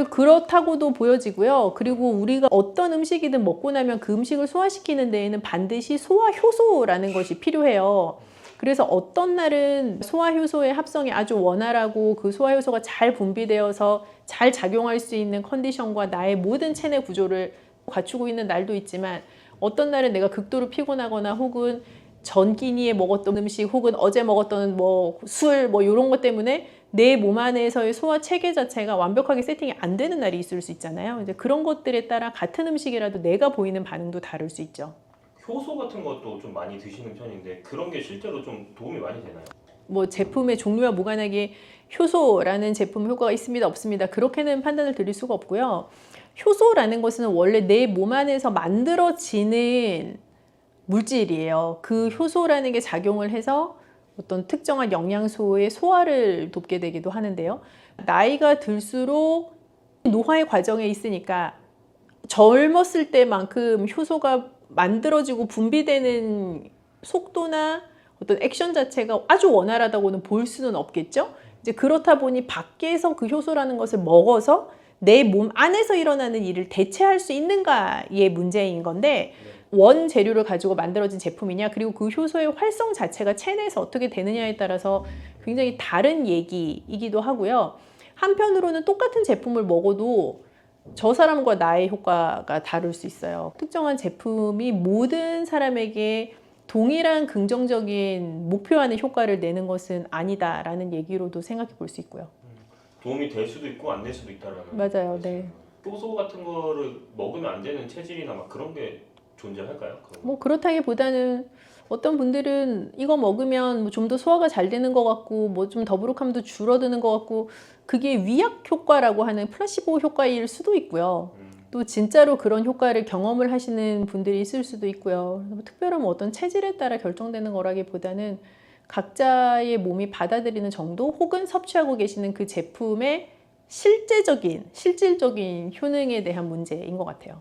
Speaker 2: 그렇다고도 보여지고요. 그리고 우리가 어떤 음식이든 먹고 나면 그 음식을 소화시키는 데에는 반드시 소화 효소라는 것이 필요해요. 그래서 어떤 날은 소화 효소의 합성이 아주 원활하고 그 소화 효소가 잘 분비되어서 잘 작용할 수 있는 컨디션과 나의 모든 체내 구조를 갖추고 있는 날도 있지만 어떤 날은 내가 극도로 피곤하거나 혹은 전끼니에 먹었던 음식 혹은 어제 먹었던 뭐 술 뭐 이런 것 때문에 내 몸 안에서의 소화 체계 자체가 완벽하게 세팅이 안 되는 날이 있을 수 있잖아요. 이제 그런 것들에 따라 같은 음식이라도 내가 보이는 반응도 다를 수 있죠.
Speaker 1: 효소 같은 것도 좀 많이 드시는 편인데 그런 게 실제로 좀 도움이 많이 되나요?
Speaker 2: 뭐 제품의 종류와 무관하게 효소라는 제품 효과가 있습니다, 없습니다. 그렇게는 판단을 드릴 수가 없고요. 효소라는 것은 원래 내 몸 안에서 만들어지는 물질이에요. 그 효소라는 게 작용을 해서 어떤 특정한 영양소의 소화를 돕게 되기도 하는데요. 나이가 들수록 노화의 과정에 있으니까 젊었을 때만큼 효소가 만들어지고 분비되는 속도나 어떤 액션 자체가 아주 원활하다고는 볼 수는 없겠죠. 이제 그렇다 보니 밖에서 그 효소라는 것을 먹어서 내 몸 안에서 일어나는 일을 대체할 수 있는가의 문제인 건데 원 재료를 가지고 만들어진 제품이냐 그리고 그 효소의 활성 자체가 체내에서 어떻게 되느냐에 따라서 굉장히 다른 얘기이기도 하고요. 한편으로는 똑같은 제품을 먹어도 저 사람과 나의 효과가 다를 수 있어요. 특정한 제품이 모든 사람에게 동일한 긍정적인 목표하는 효과를 내는 것은 아니다라는 얘기로도 생각해 볼 수 있고요.
Speaker 1: 도움이 될 수도 있고 안 될 수도 있다라는.
Speaker 2: 맞아요. 네.
Speaker 1: 효소 같은 거를 먹으면 안 되는 체질이나 막 그런 게 존재할까요?
Speaker 2: 뭐 그렇다기보다는 어떤 분들은 이거 먹으면 좀 더 소화가 잘 되는 것 같고 뭐 좀 더부룩함도 줄어드는 것 같고 그게 위약 효과라고 하는 플라시보 효과일 수도 있고요. 또 진짜로 그런 효과를 경험을 하시는 분들이 있을 수도 있고요. 뭐 특별한 어떤 체질에 따라 결정되는 거라기보다는 각자의 몸이 받아들이는 정도 혹은 섭취하고 계시는 그 제품의 실질적인 효능에 대한 문제인 것 같아요.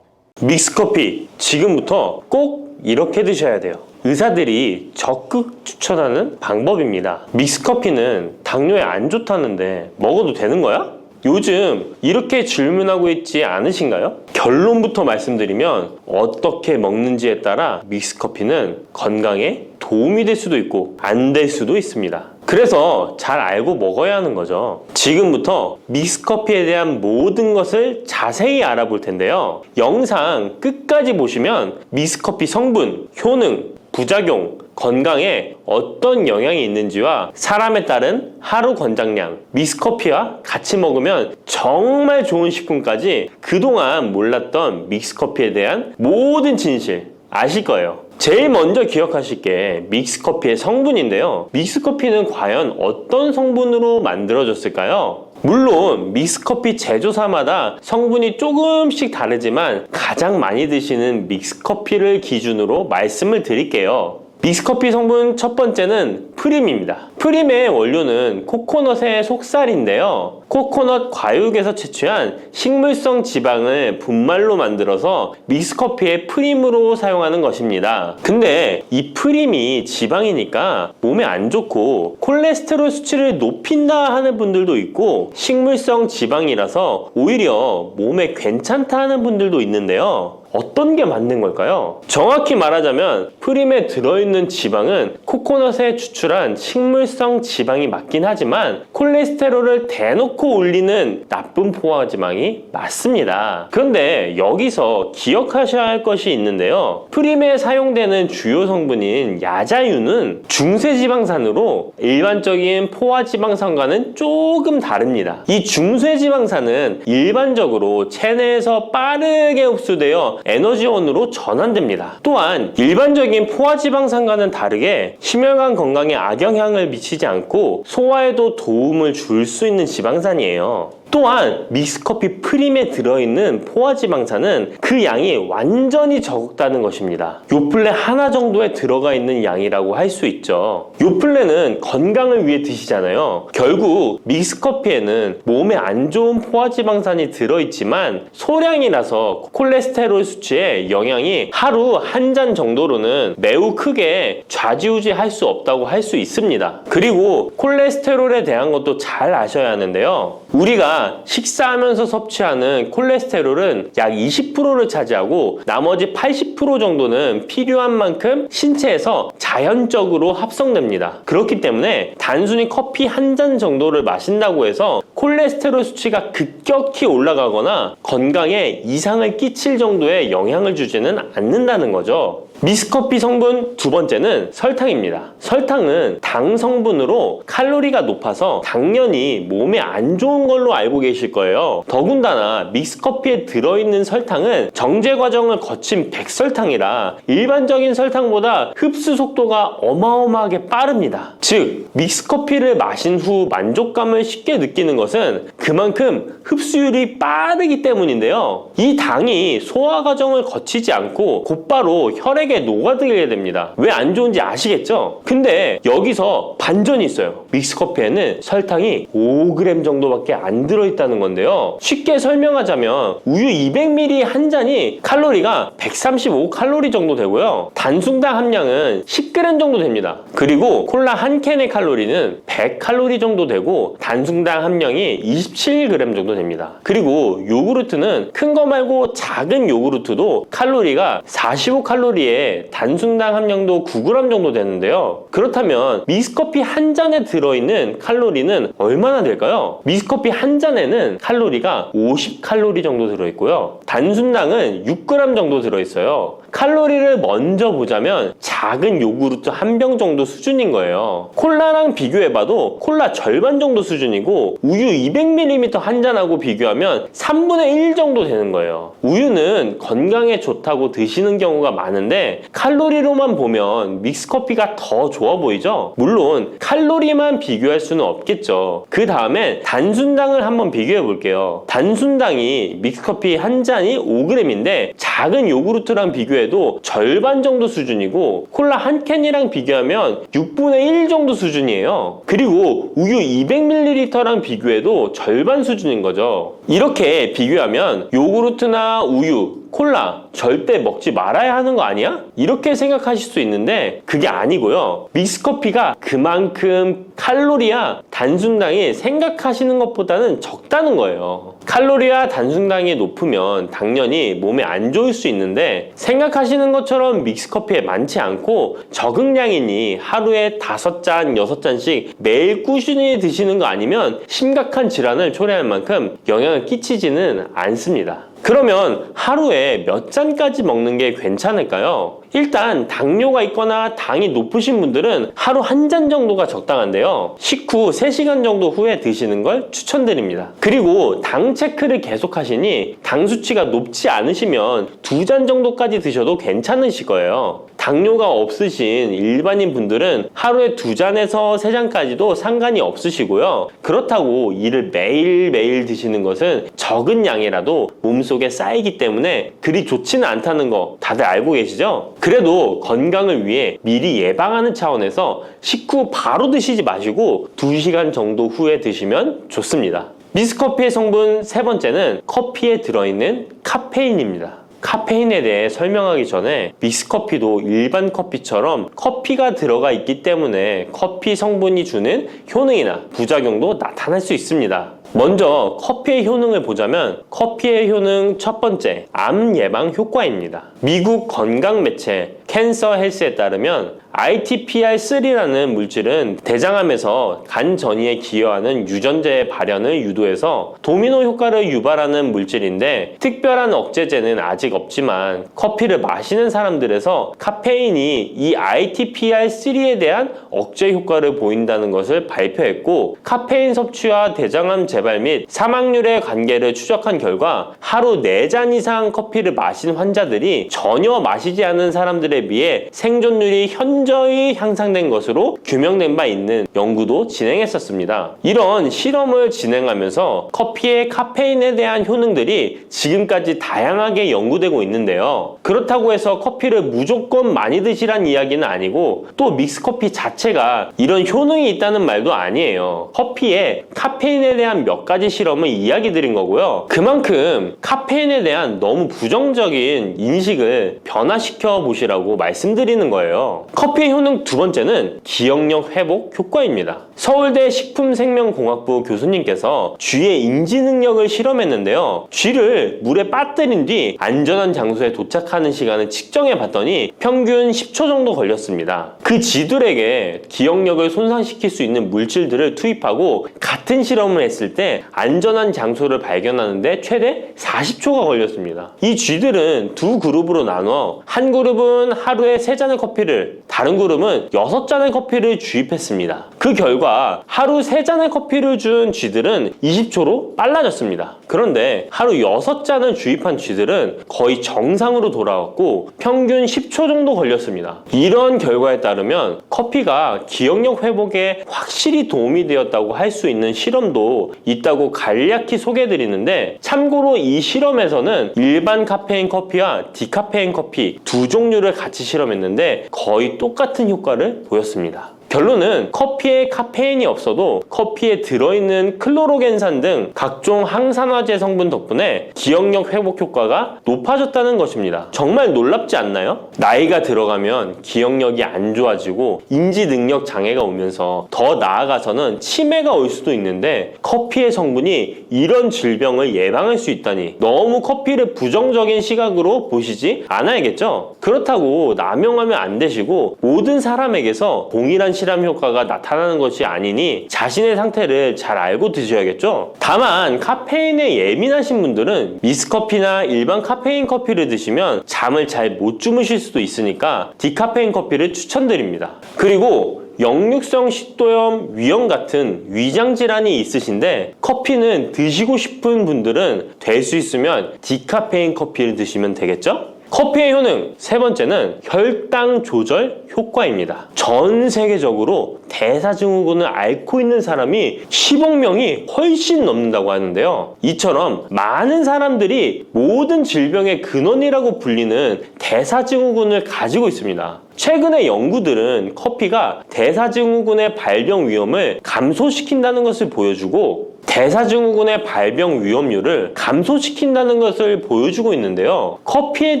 Speaker 1: 믹스커피 지금부터 꼭 이렇게 드셔야 돼요. 의사들이 적극 추천하는 방법입니다. 믹스커피는 당뇨에 안 좋다는데 먹어도 되는 거야? 요즘 이렇게 질문하고 있지 않으신가요? 결론부터 말씀드리면 어떻게 먹는지에 따라 믹스커피는 건강에 도움이 될 수도 있고 안 될 수도 있습니다. 그래서 잘 알고 먹어야 하는 거죠. 지금부터 믹스커피에 대한 모든 것을 자세히 알아볼 텐데요. 영상 끝까지 보시면 믹스커피 성분, 효능, 부작용, 건강에 어떤 영향이 있는지와 사람에 따른 하루 권장량, 믹스커피와 같이 먹으면 정말 좋은 식품까지 그동안 몰랐던 믹스커피에 대한 모든 진실 아실 거예요. 제일 먼저 기억하실 게 믹스커피의 성분인데요. 믹스커피는 과연 어떤 성분으로 만들어졌을까요? 물론 믹스커피 제조사마다 성분이 조금씩 다르지만 가장 많이 드시는 믹스커피를 기준으로 말씀을 드릴게요. 믹스커피 성분 첫 번째는 프림입니다. 프림의 원료는 코코넛의 속살인데요. 코코넛 과육에서 채취한 식물성 지방을 분말로 만들어서 믹스커피의 프림으로 사용하는 것입니다. 근데 이 프림이 지방이니까 몸에 안 좋고 콜레스테롤 수치를 높인다 하는 분들도 있고 식물성 지방이라서 오히려 몸에 괜찮다 하는 분들도 있는데요. 어떤 게 맞는 걸까요? 정확히 말하자면 프림에 들어있는 지방은 코코넛에 추출한 식물성 지방이 맞긴 하지만 콜레스테롤을 대놓고 올리는 나쁜 포화지방이 맞습니다. 그런데 여기서 기억하셔야 할 것이 있는데요. 프림에 사용되는 주요 성분인 야자유는 중세지방산으로 일반적인 포화지방산과는 조금 다릅니다. 이 중세지방산은 일반적으로 체내에서 빠르게 흡수되어 에너지원으로 전환됩니다. 또한 일반적인 포화지방산과는 다르게 심혈관 건강에 악영향을 미치지 않고 소화에도 도움을 줄 수 있는 지방산이에요. 또한 믹스커피 프림에 들어있는 포화지방산은 그 양이 완전히 적다는 것입니다. 요플레 하나 정도에 들어가 있는 양이라고 할 수 있죠. 요플레는 건강을 위해 드시잖아요. 결국 믹스커피에는 몸에 안 좋은 포화지방산이 들어있지만 소량이라서 콜레스테롤 수치에 영향이 하루 한 잔 정도로는 매우 크게 좌지우지할 수 없다고 할 수 있습니다. 그리고 콜레스테롤에 대한 것도 잘 아셔야 하는데요. 우리가 식사하면서 섭취하는 콜레스테롤은 약 20%를 차지하고 나머지 80% 정도는 필요한 만큼 신체에서 자연적으로 합성됩니다. 그렇기 때문에 단순히 커피 한 잔 정도를 마신다고 해서 콜레스테롤 수치가 급격히 올라가거나 건강에 이상을 끼칠 정도의 영향을 주지는 않는다는 거죠. 믹스커피 성분 두 번째는 설탕입니다. 설탕은 당 성분으로 칼로리가 높아서 당연히 몸에 안 좋은 걸로 알고 계실 거예요. 더군다나 믹스커피에 들어있는 설탕은 정제 과정을 거친 백설탕이라 일반적인 설탕보다 흡수 속도가 어마어마하게 빠릅니다. 즉 믹스커피를 마신 후 만족감을 쉽게 느끼는 것은 그만큼 흡수율이 빠르기 때문인데요. 이 당이 소화 과정을 거치지 않고 곧바로 혈액에 녹아들게 됩니다. 왜 안 좋은지 아시겠죠? 근데 여기서 반전이 있어요. 믹스커피에는 설탕이 5g 정도밖에 안 들어있다는 건데요. 쉽게 설명하자면 우유 200ml 한 잔이 칼로리가 135칼로리 정도 되고요. 단순당 함량은 10g 정도 됩니다. 그리고 콜라 한 캔의 칼로리는 100칼로리 정도 되고 단순당 함량이 27g 정도 됩니다. 그리고 요구르트는 큰 거 말고 작은 요구르트도 칼로리가 45칼로리에 단순당 함량도 9g 정도 되는데요. 그렇다면 믹스커피 한 잔에 들어있는 칼로리는 얼마나 될까요? 믹스커피 한 잔에는 칼로리가 50칼로리 정도 들어있고요. 단순당은 6g 정도 들어있어요. 칼로리를 먼저 보자면 작은 요구르트 한 병 정도 수준인 거예요. 콜라랑 비교해봐도 콜라 절반 정도 수준이고 우유 200ml 한 잔하고 비교하면 3분의 1 정도 되는 거예요. 우유는 건강에 좋다고 드시는 경우가 많은데 칼로리로만 보면 믹스커피가 더 좋아 보이죠? 물론 칼로리만 비교할 수는 없겠죠. 그 다음에 단순당을 한번 비교해 볼게요. 단순당이 믹스커피 한 잔이 5g인데 작은 요구르트랑 비교해 비교해도 절반 정도 수준이고 콜라 한 캔이랑 비교하면 6분의 1 정도 수준이에요. 그리고 우유 200ml랑 비교해도 절반 수준인 거죠. 이렇게 비교하면 요구르트나 우유, 콜라 절대 먹지 말아야 하는 거 아니야? 이렇게 생각하실 수 있는데 그게 아니고요. 믹스커피가 그만큼 칼로리와 단순당이 생각하시는 것보다는 적다는 거예요. 칼로리와 단순당이 높으면 당연히 몸에 안 좋을 수 있는데 생각하시는 것처럼 믹스커피에 많지 않고 적응량이니 하루에 5잔, 6잔씩 매일 꾸준히 드시는 거 아니면 심각한 질환을 초래할 만큼 영향을 끼치지는 않습니다. 그러면 하루에 몇 잔까지 먹는 게 괜찮을까요? 일단 당뇨가 있거나 당이 높으신 분들은 하루 한 잔 정도가 적당한데요. 식후 3시간 정도 후에 드시는 걸 추천드립니다. 그리고 당 체크를 계속 하시니 당 수치가 높지 않으시면 2잔 정도까지 드셔도 괜찮으실 거예요. 당뇨가 없으신 일반인 분들은 하루에 2잔에서 3잔까지도 상관이 없으시고요. 그렇다고 이를 매일매일 드시는 것은 적은 양이라도 몸속에 쌓이기 때문에 그리 좋지는 않다는 거 다들 알고 계시죠? 그래도 건강을 위해 미리 예방하는 차원에서 식후 바로 드시지 마시고 2시간 정도 후에 드시면 좋습니다. 믹스커피의 성분 3번째는 커피에 들어있는 카페인입니다. 카페인에 대해 설명하기 전에 믹스커피도 일반 커피처럼 커피가 들어가 있기 때문에 커피 성분이 주는 효능이나 부작용도 나타날 수 있습니다. 먼저 커피의 효능을 보자면 커피의 효능 첫 번째, 암 예방 효과입니다. 미국 건강 매체 캔서 헬스에 따르면 ITPR3라는 물질은 대장암에서 간 전이에 기여하는 유전자의 발현을 유도해서 도미노 효과를 유발하는 물질인데 특별한 억제제는 아직 없지만 커피를 마시는 사람들에서 카페인이 이 ITPR3에 대한 억제 효과를 보인다는 것을 발표했고 카페인 섭취와 대장암 재발 및 사망률의 관계를 추적한 결과 하루 4잔 이상 커피를 마신 환자들이 전혀 마시지 않은 사람들에 비해 생존율이 현저히 향상된 것으로 규명된 바 있는 연구도 진행했었습니다. 이런 실험을 진행하면서 커피의 카페인에 대한 효능들이 지금까지 다양하게 연구되고 있는데요. 그렇다고 해서 커피를 무조건 많이 드시란 이야기는 아니고 또 믹스커피 자체가 이런 효능이 있다는 말도 아니에요. 커피에 카페인에 대한 몇 가지 실험을 이야기 드린 거고요. 그만큼 카페인에 대한 너무 부정적인 인식을 변화시켜 보시라고 말씀드리는 거예요. 커피의 효능 두 번째는 기억력 회복 효과입니다. 서울대 식품생명공학부 교수님께서 쥐의 인지 능력을 실험했는데요. 쥐를 물에 빠뜨린 뒤 안전한 장소에 도착하는 시간을 측정해 봤더니 평균 10초 정도 걸렸습니다. 그 쥐들에게 기억력을 손상시킬 수 있는 물질들을 투입하고 같은 실험을 했을 때 안전한 장소를 발견하는데 최대 40초가 걸렸습니다. 이 쥐들은 두 그룹으로 나눠 한 그룹은 하루에 3잔의 커피를, 다른 그룹은 6잔의 커피를 주입했습니다. 그 결과 하루 3잔의 커피를 준 쥐들은 20초로 빨라졌습니다. 그런데 하루 6잔을 주입한 쥐들은 거의 정상으로 돌아왔고 평균 10초 정도 걸렸습니다. 이런 결과에 따르면 커피가 기억력 회복에 확실히 도움이 되었다고 할 수 있는 실험도 있다고 간략히 소개해드리는데 참고로 이 실험에서는 일반 카페인 커피와 디카페인 커피 두 종류를 같이 실험했는데 거의 똑같은 효과를 보였습니다. 결론은 커피에 카페인이 없어도 커피에 들어있는 클로로겐산 등 각종 항산화제 성분 덕분에 기억력 회복 효과가 높아졌다는 것입니다. 정말 놀랍지 않나요? 나이가 들어가면 기억력이 안 좋아지고 인지 능력 장애가 오면서 더 나아가서는 치매가 올 수도 있는데 커피의 성분이 이런 질병을 예방할 수 있다니 너무 커피를 부정적인 시각으로 보시지 않아야겠죠? 그렇다고 남용하면 안 되시고 모든 사람에게서 동일한 실험 효과가 나타나는 것이 아니니 자신의 상태를 잘 알고 드셔야겠죠? 다만 카페인에 예민하신 분들은 믹스커피나 일반 카페인 커피를 드시면 잠을 잘 못 주무실 수도 있으니까 디카페인 커피를 추천드립니다. 그리고 역류성 식도염, 위염 같은 위장 질환이 있으신데 커피는 드시고 싶은 분들은 될 수 있으면 디카페인 커피를 드시면 되겠죠? 커피의 효능 세 번째는 혈당 조절 효과입니다. 전 세계적으로 대사증후군을 앓고 있는 사람이 10억 명이 훨씬 넘는다고 하는데요. 이처럼 많은 사람들이 모든 질병의 근원이라고 불리는 대사증후군을 가지고 있습니다. 최근의 연구들은 커피가 대사증후군의 발병 위험을 감소시킨다는 것을 보여주고 대사증후군의 발병 위험률을 감소시킨다는 것을 보여주고 있는데요. 커피에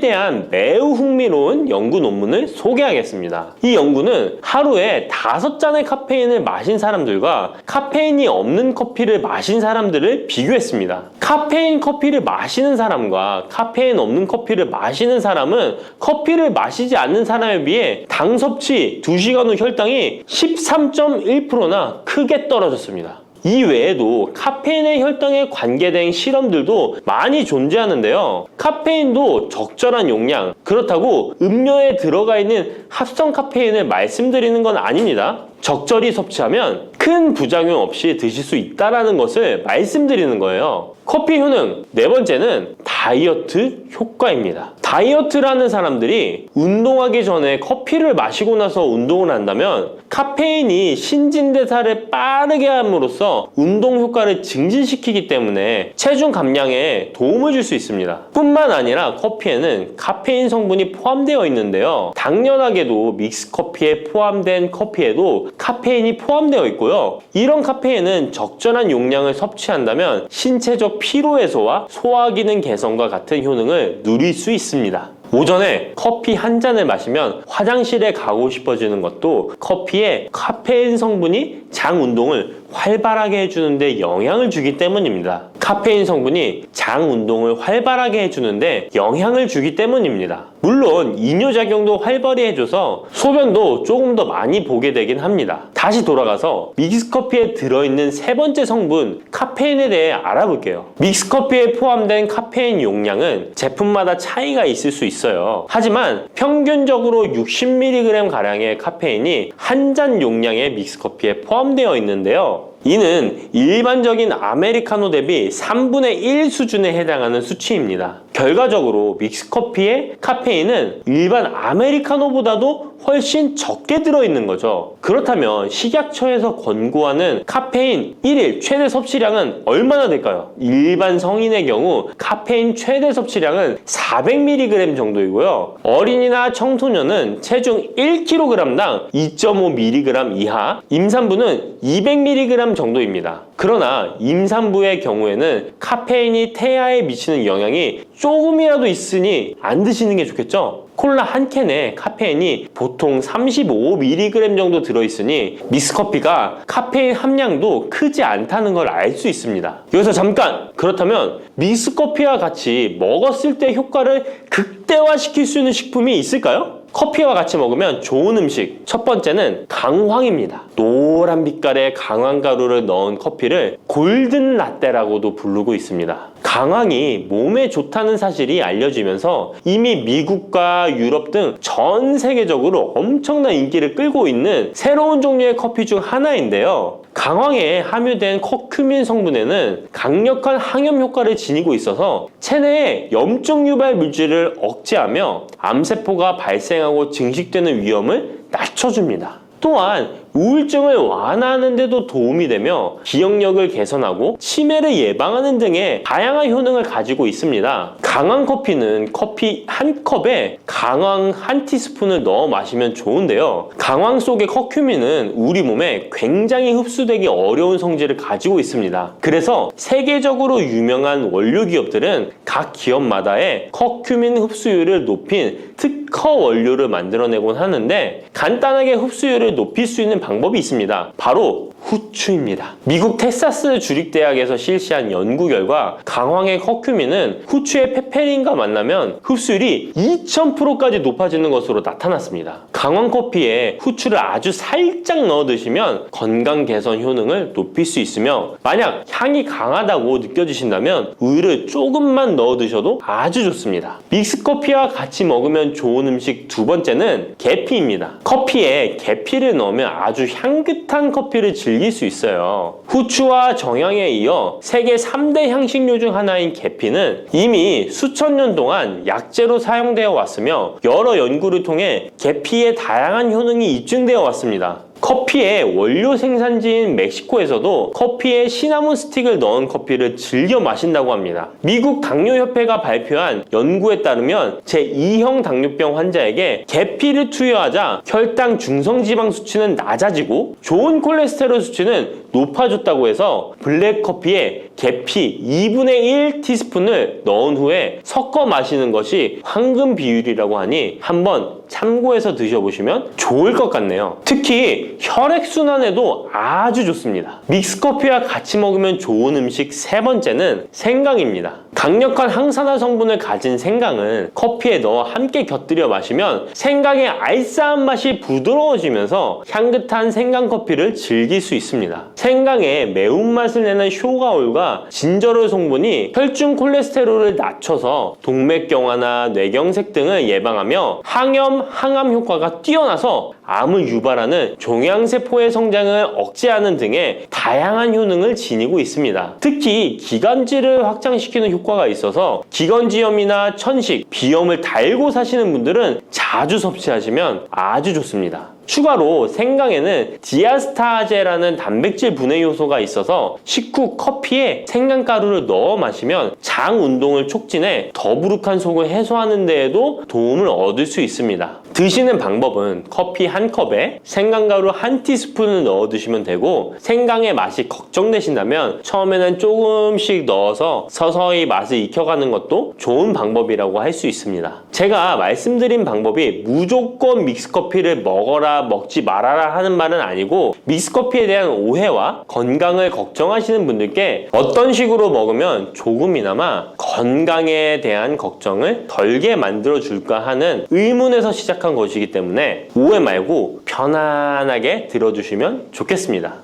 Speaker 1: 대한 매우 흥미로운 연구 논문을 소개하겠습니다. 이 연구는 하루에 5잔의 카페인을 마신 사람들과 카페인이 없는 커피를 마신 사람들을 비교했습니다. 카페인 커피를 마시는 사람과 카페인 없는 커피를 마시는 사람은 커피를 마시지 않는 사람에 비해 당 섭취 2시간 후 혈당이 13.1%나 크게 떨어졌습니다. 이 외에도 카페인의 혈당에 관계된 실험들도 많이 존재하는데요. 카페인도 적절한 용량, 그렇다고 음료에 들어가 있는 합성 카페인을 말씀드리는 건 아닙니다. 적절히 섭취하면 큰 부작용 없이 드실 수 있다는 것을 말씀드리는 거예요. 커피 효능 네 번째는 다이어트 효과입니다. 다이어트라는 사람들이 운동하기 전에 커피를 마시고 나서 운동을 한다면 카페인이 신진대사를 빠르게 함으로써 운동 효과를 증진시키기 때문에 체중 감량에 도움을 줄 수 있습니다. 뿐만 아니라 커피에는 카페인 성분이 포함되어 있는데요. 당연하게도 믹스커피에 포함된 커피에도 카페인이 포함되어 있고요. 이런 카페인은 적절한 용량을 섭취한다면 신체적 피로 해소와 소화 기능 개선과 같은 효능을 누릴 수 있습니다. 오전에 커피 한 잔을 마시면 화장실에 가고 싶어지는 것도 커피에 카페인 성분이 장 운동을 활발하게 해주는데 영향을 주기 때문입니다. 카페인 성분이 장 운동을 활발하게 해주는데 영향을 주기 때문입니다. 물론 이뇨작용도 활발히 해줘서 소변도 조금 더 많이 보게 되긴 합니다. 다시 돌아가서 믹스커피에 들어있는 세 번째 성분 카페인에 대해 알아볼게요. 믹스커피에 포함된 카페인 용량은 제품마다 차이가 있을 수 있어요. 하지만 평균적으로 60mg 가량의 카페인이 한 잔 용량의 믹스커피에 포함되어 있는데요. 이는 일반적인 아메리카노 대비 3분의 1 수준에 해당하는 수치입니다. 결과적으로 믹스커피의 카페인은 일반 아메리카노보다도 훨씬 적게 들어있는 거죠. 그렇다면 식약처에서 권고하는 카페인 1일 최대 섭취량은 얼마나 될까요? 일반 성인의 경우 카페인 최대 섭취량은 400mg 정도이고요. 어린이나 청소년은 체중 1kg당 2.5mg 이하, 임산부는 200mg 정도입니다. 그러나 임산부의 경우에는 카페인이 태아에 미치는 영향이 조금이라도 있으니 안 드시는 게 좋겠죠? 콜라 한 캔에 카페인이 보통 35mg 정도 들어있으니 믹스커피가 카페인 함량도 크지 않다는 걸 알 수 있습니다. 여기서 잠깐! 그렇다면 믹스커피와 같이 먹었을 때 효과를 극대화시킬 수 있는 식품이 있을까요? 커피와 같이 먹으면 좋은 음식 첫 번째는 강황입니다. 노란 빛깔의 강황가루를 넣은 커피를 골든 라떼라고도 부르고 있습니다. 강황이 몸에 좋다는 사실이 알려지면서 이미 미국과 유럽 등 전 세계적으로 엄청난 인기를 끌고 있는 새로운 종류의 커피 중 하나인데요. 강황에 함유된 커큐민 성분에는 강력한 항염 효과를 지니고 있어서 체내의 염증 유발 물질을 억제하며 암세포가 발생하고 증식되는 위험을 낮춰줍니다. 또한 우울증을 완화하는 데도 도움이 되며 기억력을 개선하고 치매를 예방하는 등의 다양한 효능을 가지고 있습니다. 강황 커피는 커피 한 컵에 강황 한 티스푼을 넣어 마시면 좋은데요. 강황 속의 커큐민은 우리 몸에 굉장히 흡수되기 어려운 성질을 가지고 있습니다. 그래서 세계적으로 유명한 원료 기업들은 각 기업마다의 커큐민 흡수율을 높인 특허 원료를 만들어내곤 하는데 간단하게 흡수율을 높일 수 있는 방법이 있습니다. 바로 후추입니다. 미국 텍사스 주립대학에서 실시한 연구 결과 강황의 커큐민은 후추의 페페린과 만나면 흡수율이 2000%까지 높아지는 것으로 나타났습니다. 강황 커피에 후추를 아주 살짝 넣어 드시면 건강 개선 효능을 높일 수 있으며 만약 향이 강하다고 느껴지신다면 우유를 조금만 넣어 드셔도 아주 좋습니다. 믹스커피와 같이 먹으면 좋은 음식 두 번째는 계피입니다. 커피에 계피를 넣으면 아주 향긋한 커피를 즐길 즐길 수 있어요. 후추와 정향에 이어 세계 3대 향신료 중 하나인 계피는 이미 수천 년 동안 약재로 사용되어 왔으며 여러 연구를 통해 계피의 다양한 효능이 입증되어 왔습니다. 커피의 원료 생산지인 멕시코에서도 커피에 시나몬 스틱을 넣은 커피를 즐겨 마신다고 합니다. 미국 당뇨협회가 발표한 연구에 따르면 제2형 당뇨병 환자에게 계피를 투여하자 혈당 중성지방 수치는 낮아지고 좋은 콜레스테롤 수치는 높아졌다고 해서 블랙커피에 계피 2분의 1 티스푼을 넣은 후에 섞어 마시는 것이 황금 비율이라고 하니 한번 참고해서 드셔보시면 좋을 것 같네요. 특히 혈액순환에도 아주 좋습니다. 믹스커피와 같이 먹으면 좋은 음식 세 번째는 생강입니다. 강력한 항산화 성분을 가진 생강은 커피에 넣어 함께 곁들여 마시면 생강의 알싸한 맛이 부드러워지면서 향긋한 생강커피를 즐길 수 있습니다. 생강의 매운맛을 내는 쇼가올과 진저롤 성분이 혈중 콜레스테롤을 낮춰서 동맥경화나 뇌경색 등을 예방하며 항염, 항암 효과가 뛰어나서 암을 유발하는 종양세포의 성장을 억제하는 등의 다양한 효능을 지니고 있습니다. 특히 기관지를 확장시키는 효과가 있어서 기관지염이나 천식, 비염을 달고 사시는 분들은 자주 섭취하시면 아주 좋습니다. 추가로 생강에는 디아스타제라는 단백질 분해 요소가 있어서 식후 커피에 생강가루를 넣어 마시면 장 운동을 촉진해 더부룩한 속을 해소하는 데에도 도움을 얻을 수 있습니다. 드시는 방법은 커피 한 컵에 생강가루 한 티스푼을 넣어 드시면 되고, 생강의 맛이 걱정되신다면 처음에는 조금씩 넣어서 서서히 맛을 익혀가는 것도 좋은 방법이라고 할 수 있습니다. 제가 말씀드린 방법이 무조건 믹스커피를 먹어라 먹지 말아라 하는 말은 아니고, 믹스커피에 대한 오해와 건강을 걱정하시는 분들께 어떤 식으로 먹으면 조금이나마 건강에 대한 걱정을 덜게 만들어 줄까 하는 의문에서 시작한 것이기 때문에 오해 말고 편안하게 들어주시면 좋겠습니다.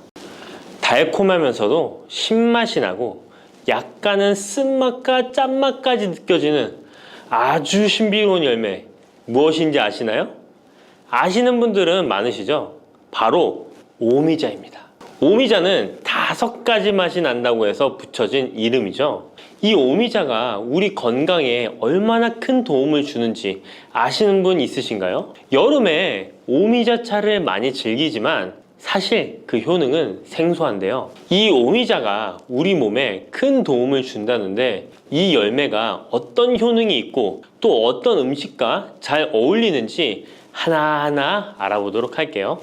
Speaker 1: 달콤하면서도 신맛이 나고 약간은 쓴맛과 짠맛까지 느껴지는 아주 신비로운 열매, 무엇인지 아시나요? 아시는 분들은 많으시죠? 바로 오미자입니다. 오미자는 5가지 맛이 난다고 해서 붙여진 이름이죠. 이 오미자가 우리 건강에 얼마나 큰 도움을 주는지 아시는 분 있으신가요? 여름에 오미자차를 많이 즐기지만 사실 그 효능은 생소한데요. 이 오미자가 우리 몸에 큰 도움을 준다는데, 이 열매가 어떤 효능이 있고 또 어떤 음식과 잘 어울리는지 하나하나 알아보도록 할게요.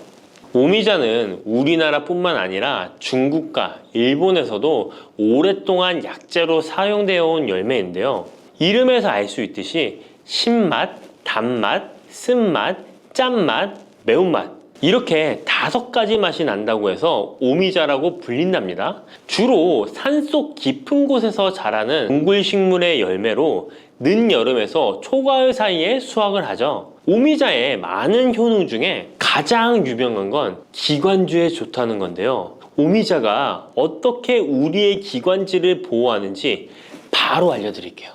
Speaker 1: 오미자는 우리나라뿐만 아니라 중국과 일본에서도 오랫동안 약재로 사용되어 온 열매인데요. 이름에서 알 수 있듯이 신맛, 단맛, 쓴맛, 짠맛, 매운맛, 이렇게 5가지 맛이 난다고 해서 오미자라고 불린답니다. 주로 산속 깊은 곳에서 자라는 동굴식물의 열매로 늦여름에서 초가을 사이에 수확을 하죠. 오미자의 많은 효능 중에 가장 유명한 건 기관지에 좋다는 건데요. 오미자가 어떻게 우리의 기관지를 보호하는지 바로 알려드릴게요.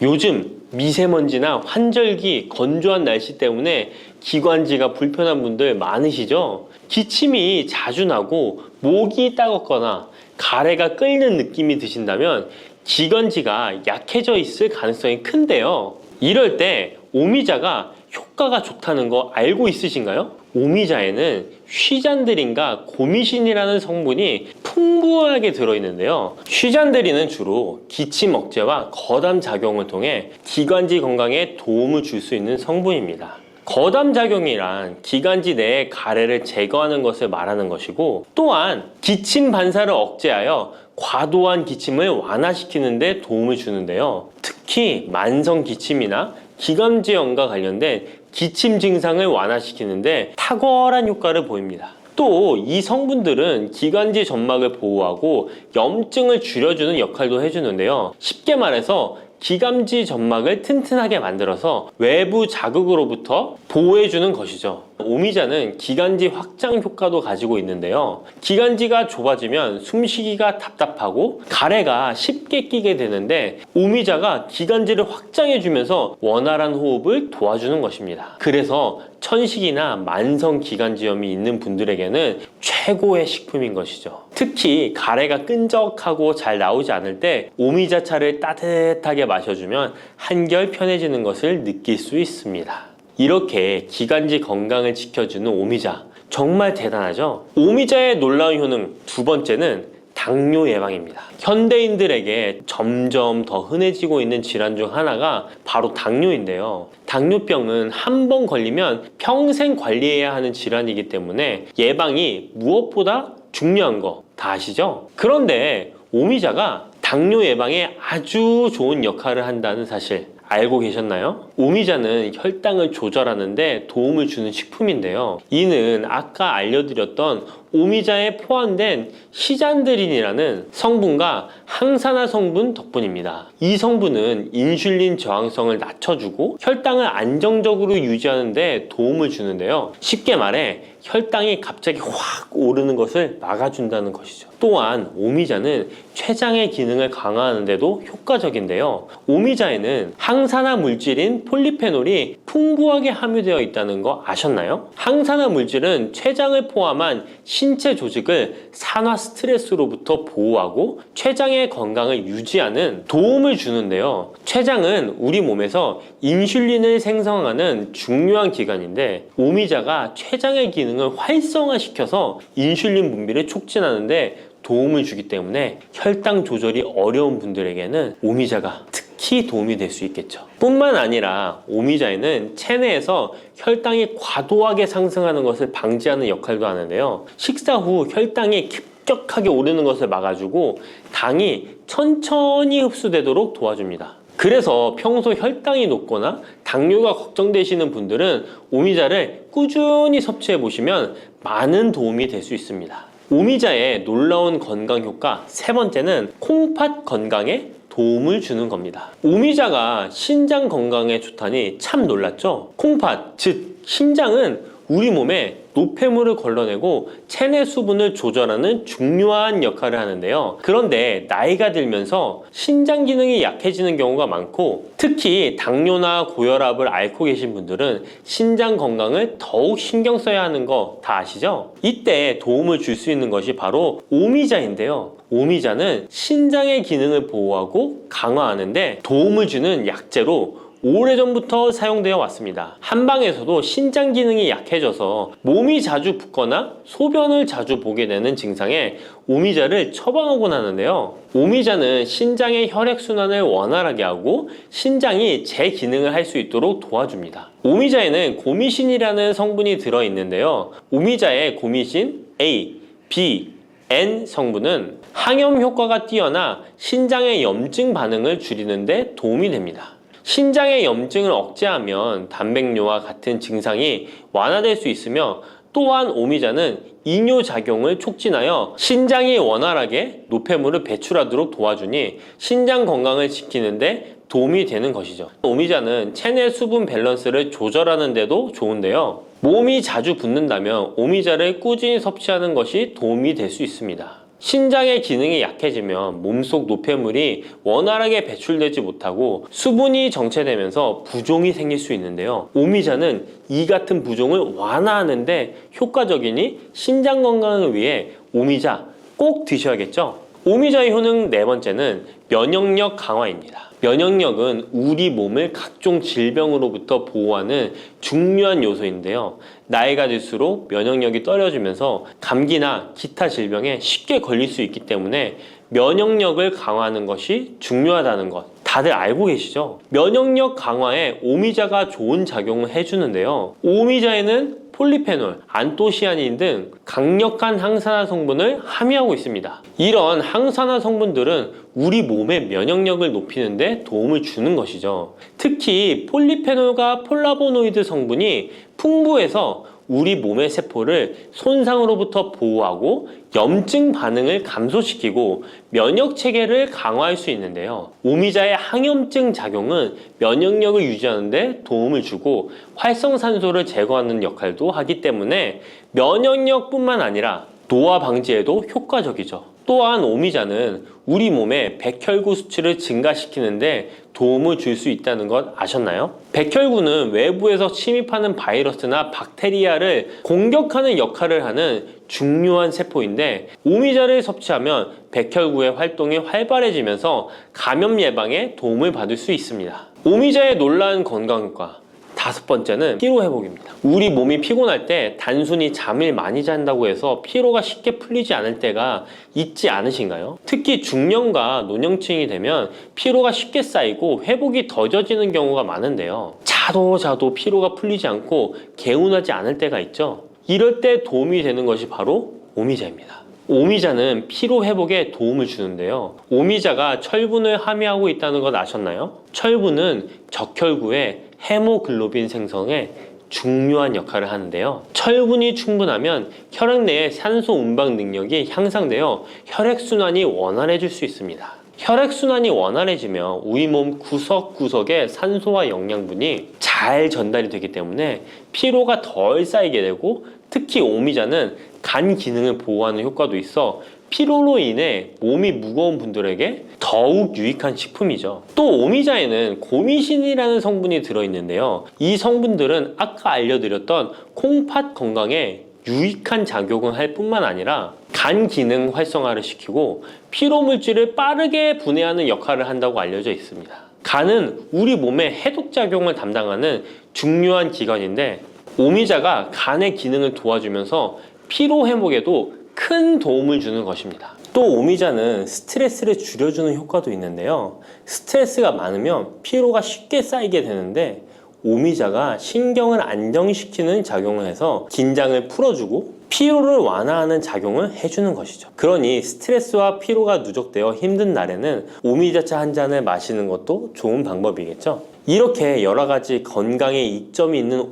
Speaker 1: 요즘 미세먼지나 환절기, 건조한 날씨 때문에 기관지가 불편한 분들 많으시죠? 기침이 자주 나고 목이 따갑거나 가래가 끓는 느낌이 드신다면 기관지가 약해져 있을 가능성이 큰데요. 이럴 때 오미자가 효과가 좋다는 거 알고 있으신가요? 오미자에는 휘잔드린과 고미신이라는 성분이 풍부하게 들어있는데요. 휘잔드린은 주로 기침 억제와 거담 작용을 통해 기관지 건강에 도움을 줄 수 있는 성분입니다. 거담 작용이란 기관지 내의 가래를 제거하는 것을 말하는 것이고, 또한 기침 반사를 억제하여 과도한 기침을 완화시키는 데 도움을 주는데요. 특히 만성 기침이나 기관지염과 관련된 기침 증상을 완화시키는데 탁월한 효과를 보입니다. 또 이 성분들은 기관지 점막을 보호하고 염증을 줄여주는 역할도 해주는데요. 쉽게 말해서 기관지 점막을 튼튼하게 만들어서 외부 자극으로부터 보호해주는 것이죠. 오미자는 기관지 확장 효과도 가지고 있는데요. 기관지가 좁아지면 숨쉬기가 답답하고 가래가 쉽게 끼게 되는데 오미자가 기관지를 확장해주면서 원활한 호흡을 도와주는 것입니다. 그래서 천식이나 만성 기관지염이 있는 분들에게는 최고의 식품인 것이죠. 특히 가래가 끈적하고 잘 나오지 않을 때 오미자차를 따뜻하게 마셔주면 한결 편해지는 것을 느낄 수 있습니다. 이렇게 기관지 건강을 지켜주는 오미자, 정말 대단하죠? 오미자의 놀라운 효능 두 번째는 당뇨 예방입니다. 현대인들에게 점점 더 흔해지고 있는 질환 중 하나가 바로 당뇨인데요. 당뇨병은 한 번 걸리면 평생 관리해야 하는 질환이기 때문에 예방이 무엇보다 중요한 거 다 아시죠? 그런데 오미자가 당뇨 예방에 아주 좋은 역할을 한다는 사실 알고 계셨나요? 오미자는 혈당을 조절하는 데 도움을 주는 식품인데요. 이는 아까 알려드렸던 오미자에 포함된 시잔드린이라는 성분과 항산화 성분 덕분입니다. 이 성분은 인슐린 저항성을 낮춰주고 혈당을 안정적으로 유지하는 데 도움을 주는데요. 쉽게 말해 혈당이 갑자기 확 오르는 것을 막아준다는 것이죠. 또한 오미자는 췌장의 기능을 강화하는 데도 효과적인데요. 오미자에는 항산화 물질인 폴리페놀이 풍부하게 함유되어 있다는 거 아셨나요? 항산화 물질은 췌장을 포함한 신체 조직을 산화 스트레스로부터 보호하고 췌장의 건강을 유지하는 도움을 주는데요. 췌장은 우리 몸에서 인슐린을 생성하는 중요한 기관인데 오미자가 췌장의 기능을 활성화시켜서 인슐린 분비를 촉진하는데 도움을 주기 때문에 혈당 조절이 어려운 분들에게는 오미자가 특히 도움이 될 수 있겠죠. 뿐만 아니라 오미자에는 체내에서 혈당이 과도하게 상승하는 것을 방지하는 역할도 하는데요. 식사 후 혈당이 급격하게 오르는 것을 막아주고 당이 천천히 흡수되도록 도와줍니다. 그래서 평소 혈당이 높거나 당뇨가 걱정되시는 분들은 오미자를 꾸준히 섭취해 보시면 많은 도움이 될 수 있습니다. 오미자의 놀라운 건강 효과 세 번째는 콩팥 건강에 도움을 주는 겁니다. 오미자가 신장 건강에 좋다니 참 놀랐죠? 콩팥, 즉 신장은 우리 몸에 노폐물을 걸러내고 체내 수분을 조절하는 중요한 역할을 하는데요. 그런데 나이가 들면서 신장 기능이 약해지는 경우가 많고 특히 당뇨나 고혈압을 앓고 계신 분들은 신장 건강을 더욱 신경 써야 하는 거 다 아시죠? 이때 도움을 줄 수 있는 것이 바로 오미자인데요. 오미자는 신장의 기능을 보호하고 강화하는데 도움을 주는 약재로 오래전부터 사용되어 왔습니다. 한방에서도 신장 기능이 약해져서 몸이 자주 붓거나 소변을 자주 보게 되는 증상에 오미자를 처방하곤 하는데요. 오미자는 신장의 혈액순환을 원활하게 하고 신장이 제 기능을 할 수 있도록 도와줍니다. 오미자에는 고미신이라는 성분이 들어있는데요. 오미자의 고미신 A, B, N 성분은 항염 효과가 뛰어나 신장의 염증 반응을 줄이는 데 도움이 됩니다. 신장의 염증을 억제하면 단백뇨와 같은 증상이 완화될 수 있으며 또한 오미자는 이뇨작용을 촉진하여 신장이 원활하게 노폐물을 배출하도록 도와주니 신장 건강을 지키는데 도움이 되는 것이죠. 오미자는 체내 수분 밸런스를 조절하는 데도 좋은데요. 몸이 자주 붓는다면 오미자를 꾸준히 섭취하는 것이 도움이 될 수 있습니다. 신장의 기능이 약해지면 몸속 노폐물이 원활하게 배출되지 못하고 수분이 정체되면서 부종이 생길 수 있는데요. 오미자는 이 같은 부종을 완화하는데 효과적이니 신장 건강을 위해 오미자 꼭 드셔야겠죠? 오미자의 효능 네 번째는 면역력 강화입니다. 면역력은 우리 몸을 각종 질병으로부터 보호하는 중요한 요소인데요. 나이가 들수록 면역력이 떨어지면서 감기나 기타 질병에 쉽게 걸릴 수 있기 때문에 면역력을 강화하는 것이 중요하다는 것 다들 알고 계시죠? 면역력 강화에 오미자가 좋은 작용을 해주는데요. 오미자에는 폴리페놀, 안토시아닌 등 강력한 항산화 성분을 함유하고 있습니다. 이런 항산화 성분들은 우리 몸의 면역력을 높이는 데 도움을 주는 것이죠. 특히 폴리페놀과 폴라보노이드 성분이 풍부해서 우리 몸의 세포를 손상으로부터 보호하고 염증 반응을 감소시키고 면역 체계를 강화할 수 있는데요. 오미자의 항염증 작용은 면역력을 유지하는 데 도움을 주고 활성산소를 제거하는 역할도 하기 때문에 면역력뿐만 아니라 노화 방지에도 효과적이죠. 또한 오미자는 우리 몸의 백혈구 수치를 증가시키는데 도움을 줄 수 있다는 것 아셨나요? 백혈구는 외부에서 침입하는 바이러스나 박테리아를 공격하는 역할을 하는 중요한 세포인데 오미자를 섭취하면 백혈구의 활동이 활발해지면서 감염 예방에 도움을 받을 수 있습니다. 오미자의 놀라운 건강효과 5번째는 피로 회복입니다. 우리 몸이 피곤할 때 단순히 잠을 많이 잔다고 해서 피로가 쉽게 풀리지 않을 때가 있지 않으신가요? 특히 중년과 노년층이 되면 피로가 쉽게 쌓이고 회복이 더뎌지는 경우가 많은데요. 자도 피로가 풀리지 않고 개운하지 않을 때가 있죠. 이럴 때 도움이 되는 것이 바로 오미자입니다. 오미자는 피로 회복에 도움을 주는데요. 오미자가 철분을 함유하고 있다는 것 아셨나요? 철분은 적혈구의 헤모글로빈 생성에 중요한 역할을 하는데요. 철분이 충분하면 혈액 내의 산소 운반 능력이 향상되어 혈액순환이 원활해질 수 있습니다. 혈액순환이 원활해지면 우리 몸 구석구석에 산소와 영양분이 잘 전달이 되기 때문에 피로가 덜 쌓이게 되고 특히 오미자는 간 기능을 보호하는 효과도 있어 피로로 인해 몸이 무거운 분들에게 더욱 유익한 식품이죠. 또 오미자에는 고미신이라는 성분이 들어있는데요. 이 성분들은 아까 알려드렸던 콩팥 건강에 유익한 작용을 할 뿐만 아니라 간 기능 활성화를 시키고 피로 물질을 빠르게 분해하는 역할을 한다고 알려져 있습니다. 간은 우리 몸의 해독작용을 담당하는 중요한 기관인데 오미자가 간의 기능을 도와주면서 피로 회복에도 큰 도움을 주는 것입니다. 또 오미자는 스트레스를 줄여주는 효과도 있는데요. 스트레스가 많으면 피로가 쉽게 쌓이게 되는데 오미자가 신경을 안정시키는 작용을 해서 긴장을 풀어주고 피로를 완화하는 작용을 해주는 것이죠. 그러니 스트레스와 피로가 누적되어 힘든 날에는 오미자차 한 잔을 마시는 것도 좋은 방법이겠죠. 이렇게 여러 가지 건강에 이점이 있는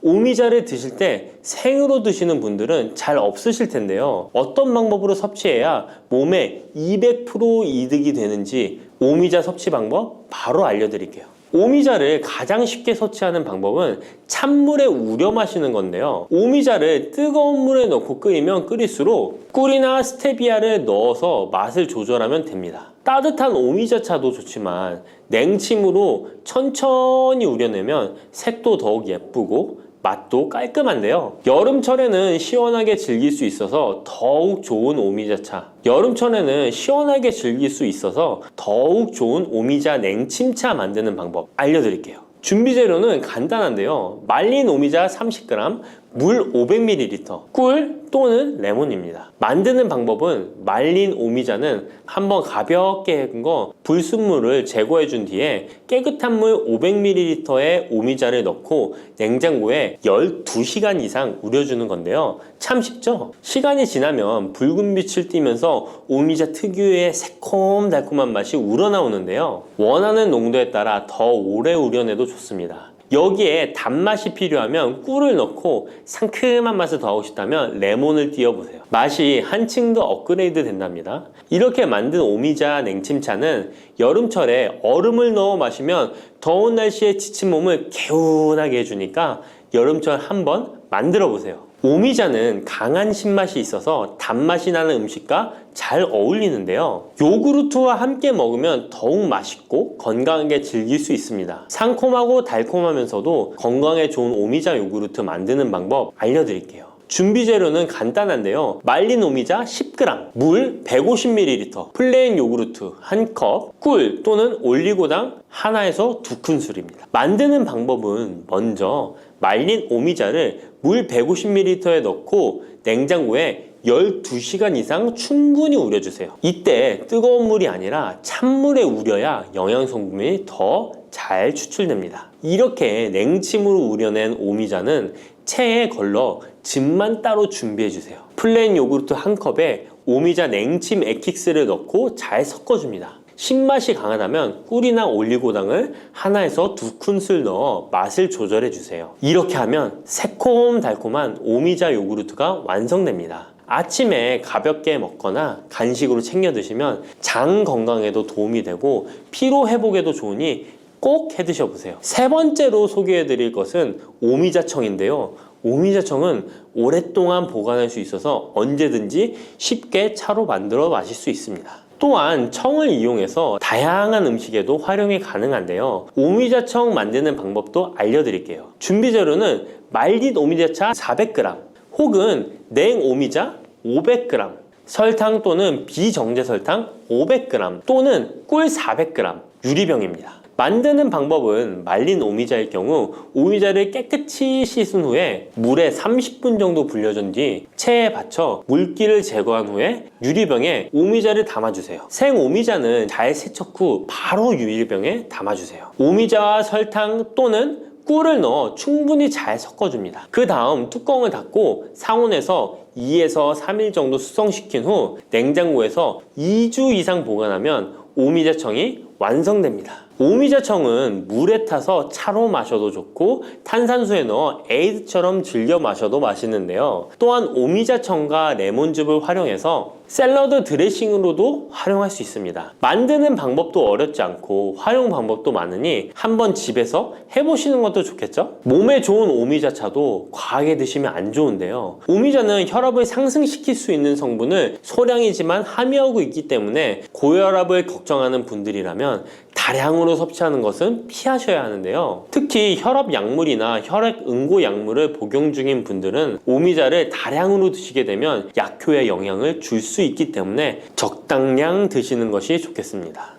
Speaker 1: 오미자를 드실 때 생으로 드시는 분들은 잘 없으실 텐데요. 어떤 방법으로 섭취해야 몸에 200% 이득이 되는지 오미자 섭취 방법 바로 알려드릴게요. 오미자를 가장 쉽게 섭취하는 방법은 찬물에 우려 마시는 건데요. 오미자를 뜨거운 물에 넣고 끓이면 끓일수록 꿀이나 스테비아를 넣어서 맛을 조절하면 됩니다. 따뜻한 오미자차도 좋지만 냉침으로 천천히 우려내면 색도 더욱 예쁘고 맛도 깔끔한데요. 여름철에는 시원하게 즐길 수 있어서 더욱 좋은 오미자차. 여름철에는 시원하게 즐길 수 있어서 더욱 좋은 오미자 냉침차 만드는 방법 알려드릴게요. 준비 재료는 간단한데요. 말린 오미자 30g, 물 500ml, 꿀 또는 레몬입니다. 만드는 방법은 말린 오미자는 한번 가볍게 헹군 거 불순물을 제거해 준 뒤에 깨끗한 물 500ml에 오미자를 넣고 냉장고에 12시간 이상 우려주는 건데요. 참 쉽죠? 시간이 지나면 붉은 빛을 띠면서 오미자 특유의 새콤달콤한 맛이 우러나오는데요. 원하는 농도에 따라 더 오래 우려내도 좋습니다. 여기에 단맛이 필요하면 꿀을 넣고 상큼한 맛을 더하고 싶다면 레몬을 띄워보세요. 맛이 한층 더 업그레이드 된답니다. 이렇게 만든 오미자 냉침차는 여름철에 얼음을 넣어 마시면 더운 날씨에 지친 몸을 개운하게 해주니까 여름철 한번 만들어 보세요. 오미자는 강한 신맛이 있어서 단맛이 나는 음식과 잘 어울리는데요. 요구르트와 함께 먹으면 더욱 맛있고 건강하게 즐길 수 있습니다. 상콤하고 달콤하면서도 건강에 좋은 오미자 요구르트 만드는 방법 알려드릴게요. 준비 재료는 간단한데요. 말린 오미자 10g, 물 150ml, 플레인 요구르트 1컵, 꿀 또는 올리고당 하나에서 2큰술입니다. 만드는 방법은 먼저 말린 오미자를 물 150ml에 넣고 냉장고에 12시간 이상 충분히 우려주세요. 이때 뜨거운 물이 아니라 찬물에 우려야 영양성분이 더 잘 추출됩니다. 이렇게 냉침으로 우려낸 오미자는 체에 걸러 즙만 따로 준비해주세요. 플레인 요구르트 1컵에 오미자 냉침 액기스를 넣고 잘 섞어줍니다. 신맛이 강하다면 꿀이나 올리고당을 하나에서 2큰술 넣어 맛을 조절해 주세요. 이렇게 하면 새콤달콤한 오미자 요구르트가 완성됩니다. 아침에 가볍게 먹거나 간식으로 챙겨 드시면 장 건강에도 도움이 되고 피로 회복에도 좋으니 꼭 해 드셔보세요. 세 번째로 소개해 드릴 것은 오미자청인데요. 오미자청은 오랫동안 보관할 수 있어서 언제든지 쉽게 차로 만들어 마실 수 있습니다. 또한 청을 이용해서 다양한 음식에도 활용이 가능한데요. 오미자청 만드는 방법도 알려드릴게요. 준비 재료는 말린 오미자차 400g 혹은 냉오미자 500g, 설탕 또는 비정제 설탕 500g 또는 꿀 400g, 유리병입니다. 만드는 방법은 말린 오미자일 경우 오미자를 깨끗이 씻은 후에 물에 30분 정도 불려준 뒤 체에 받쳐 물기를 제거한 후에 유리병에 오미자를 담아주세요. 생 오미자는 잘 세척 후 바로 유리병에 담아주세요. 오미자와 설탕 또는 꿀을 넣어 충분히 잘 섞어줍니다. 그 다음 뚜껑을 닫고 상온에서 2에서 3일 정도 숙성시킨 후 냉장고에서 2주 이상 보관하면 오미자청이 완성됩니다. 오미자청은 물에 타서 차로 마셔도 좋고 탄산수에 넣어 에이드처럼 즐겨 마셔도 맛있는데요. 또한 오미자청과 레몬즙을 활용해서 샐러드 드레싱으로도 활용할 수 있습니다. 만드는 방법도 어렵지 않고 활용 방법도 많으니 한번 집에서 해보시는 것도 좋겠죠? 몸에 좋은 오미자차도 과하게 드시면 안 좋은데요. 오미자는 혈압을 상승시킬 수 있는 성분을 소량이지만 함유하고 있기 때문에 고혈압을 걱정하는 분들이라면 다량으로 섭취하는 것은 피하셔야 하는데요. 특히 혈압 약물이나 혈액 응고 약물을 복용 중인 분들은 오미자를 다량으로 드시게 되면 약효에 영향을 줄 수 있기 때문에 적당량 드시는 것이 좋겠습니다.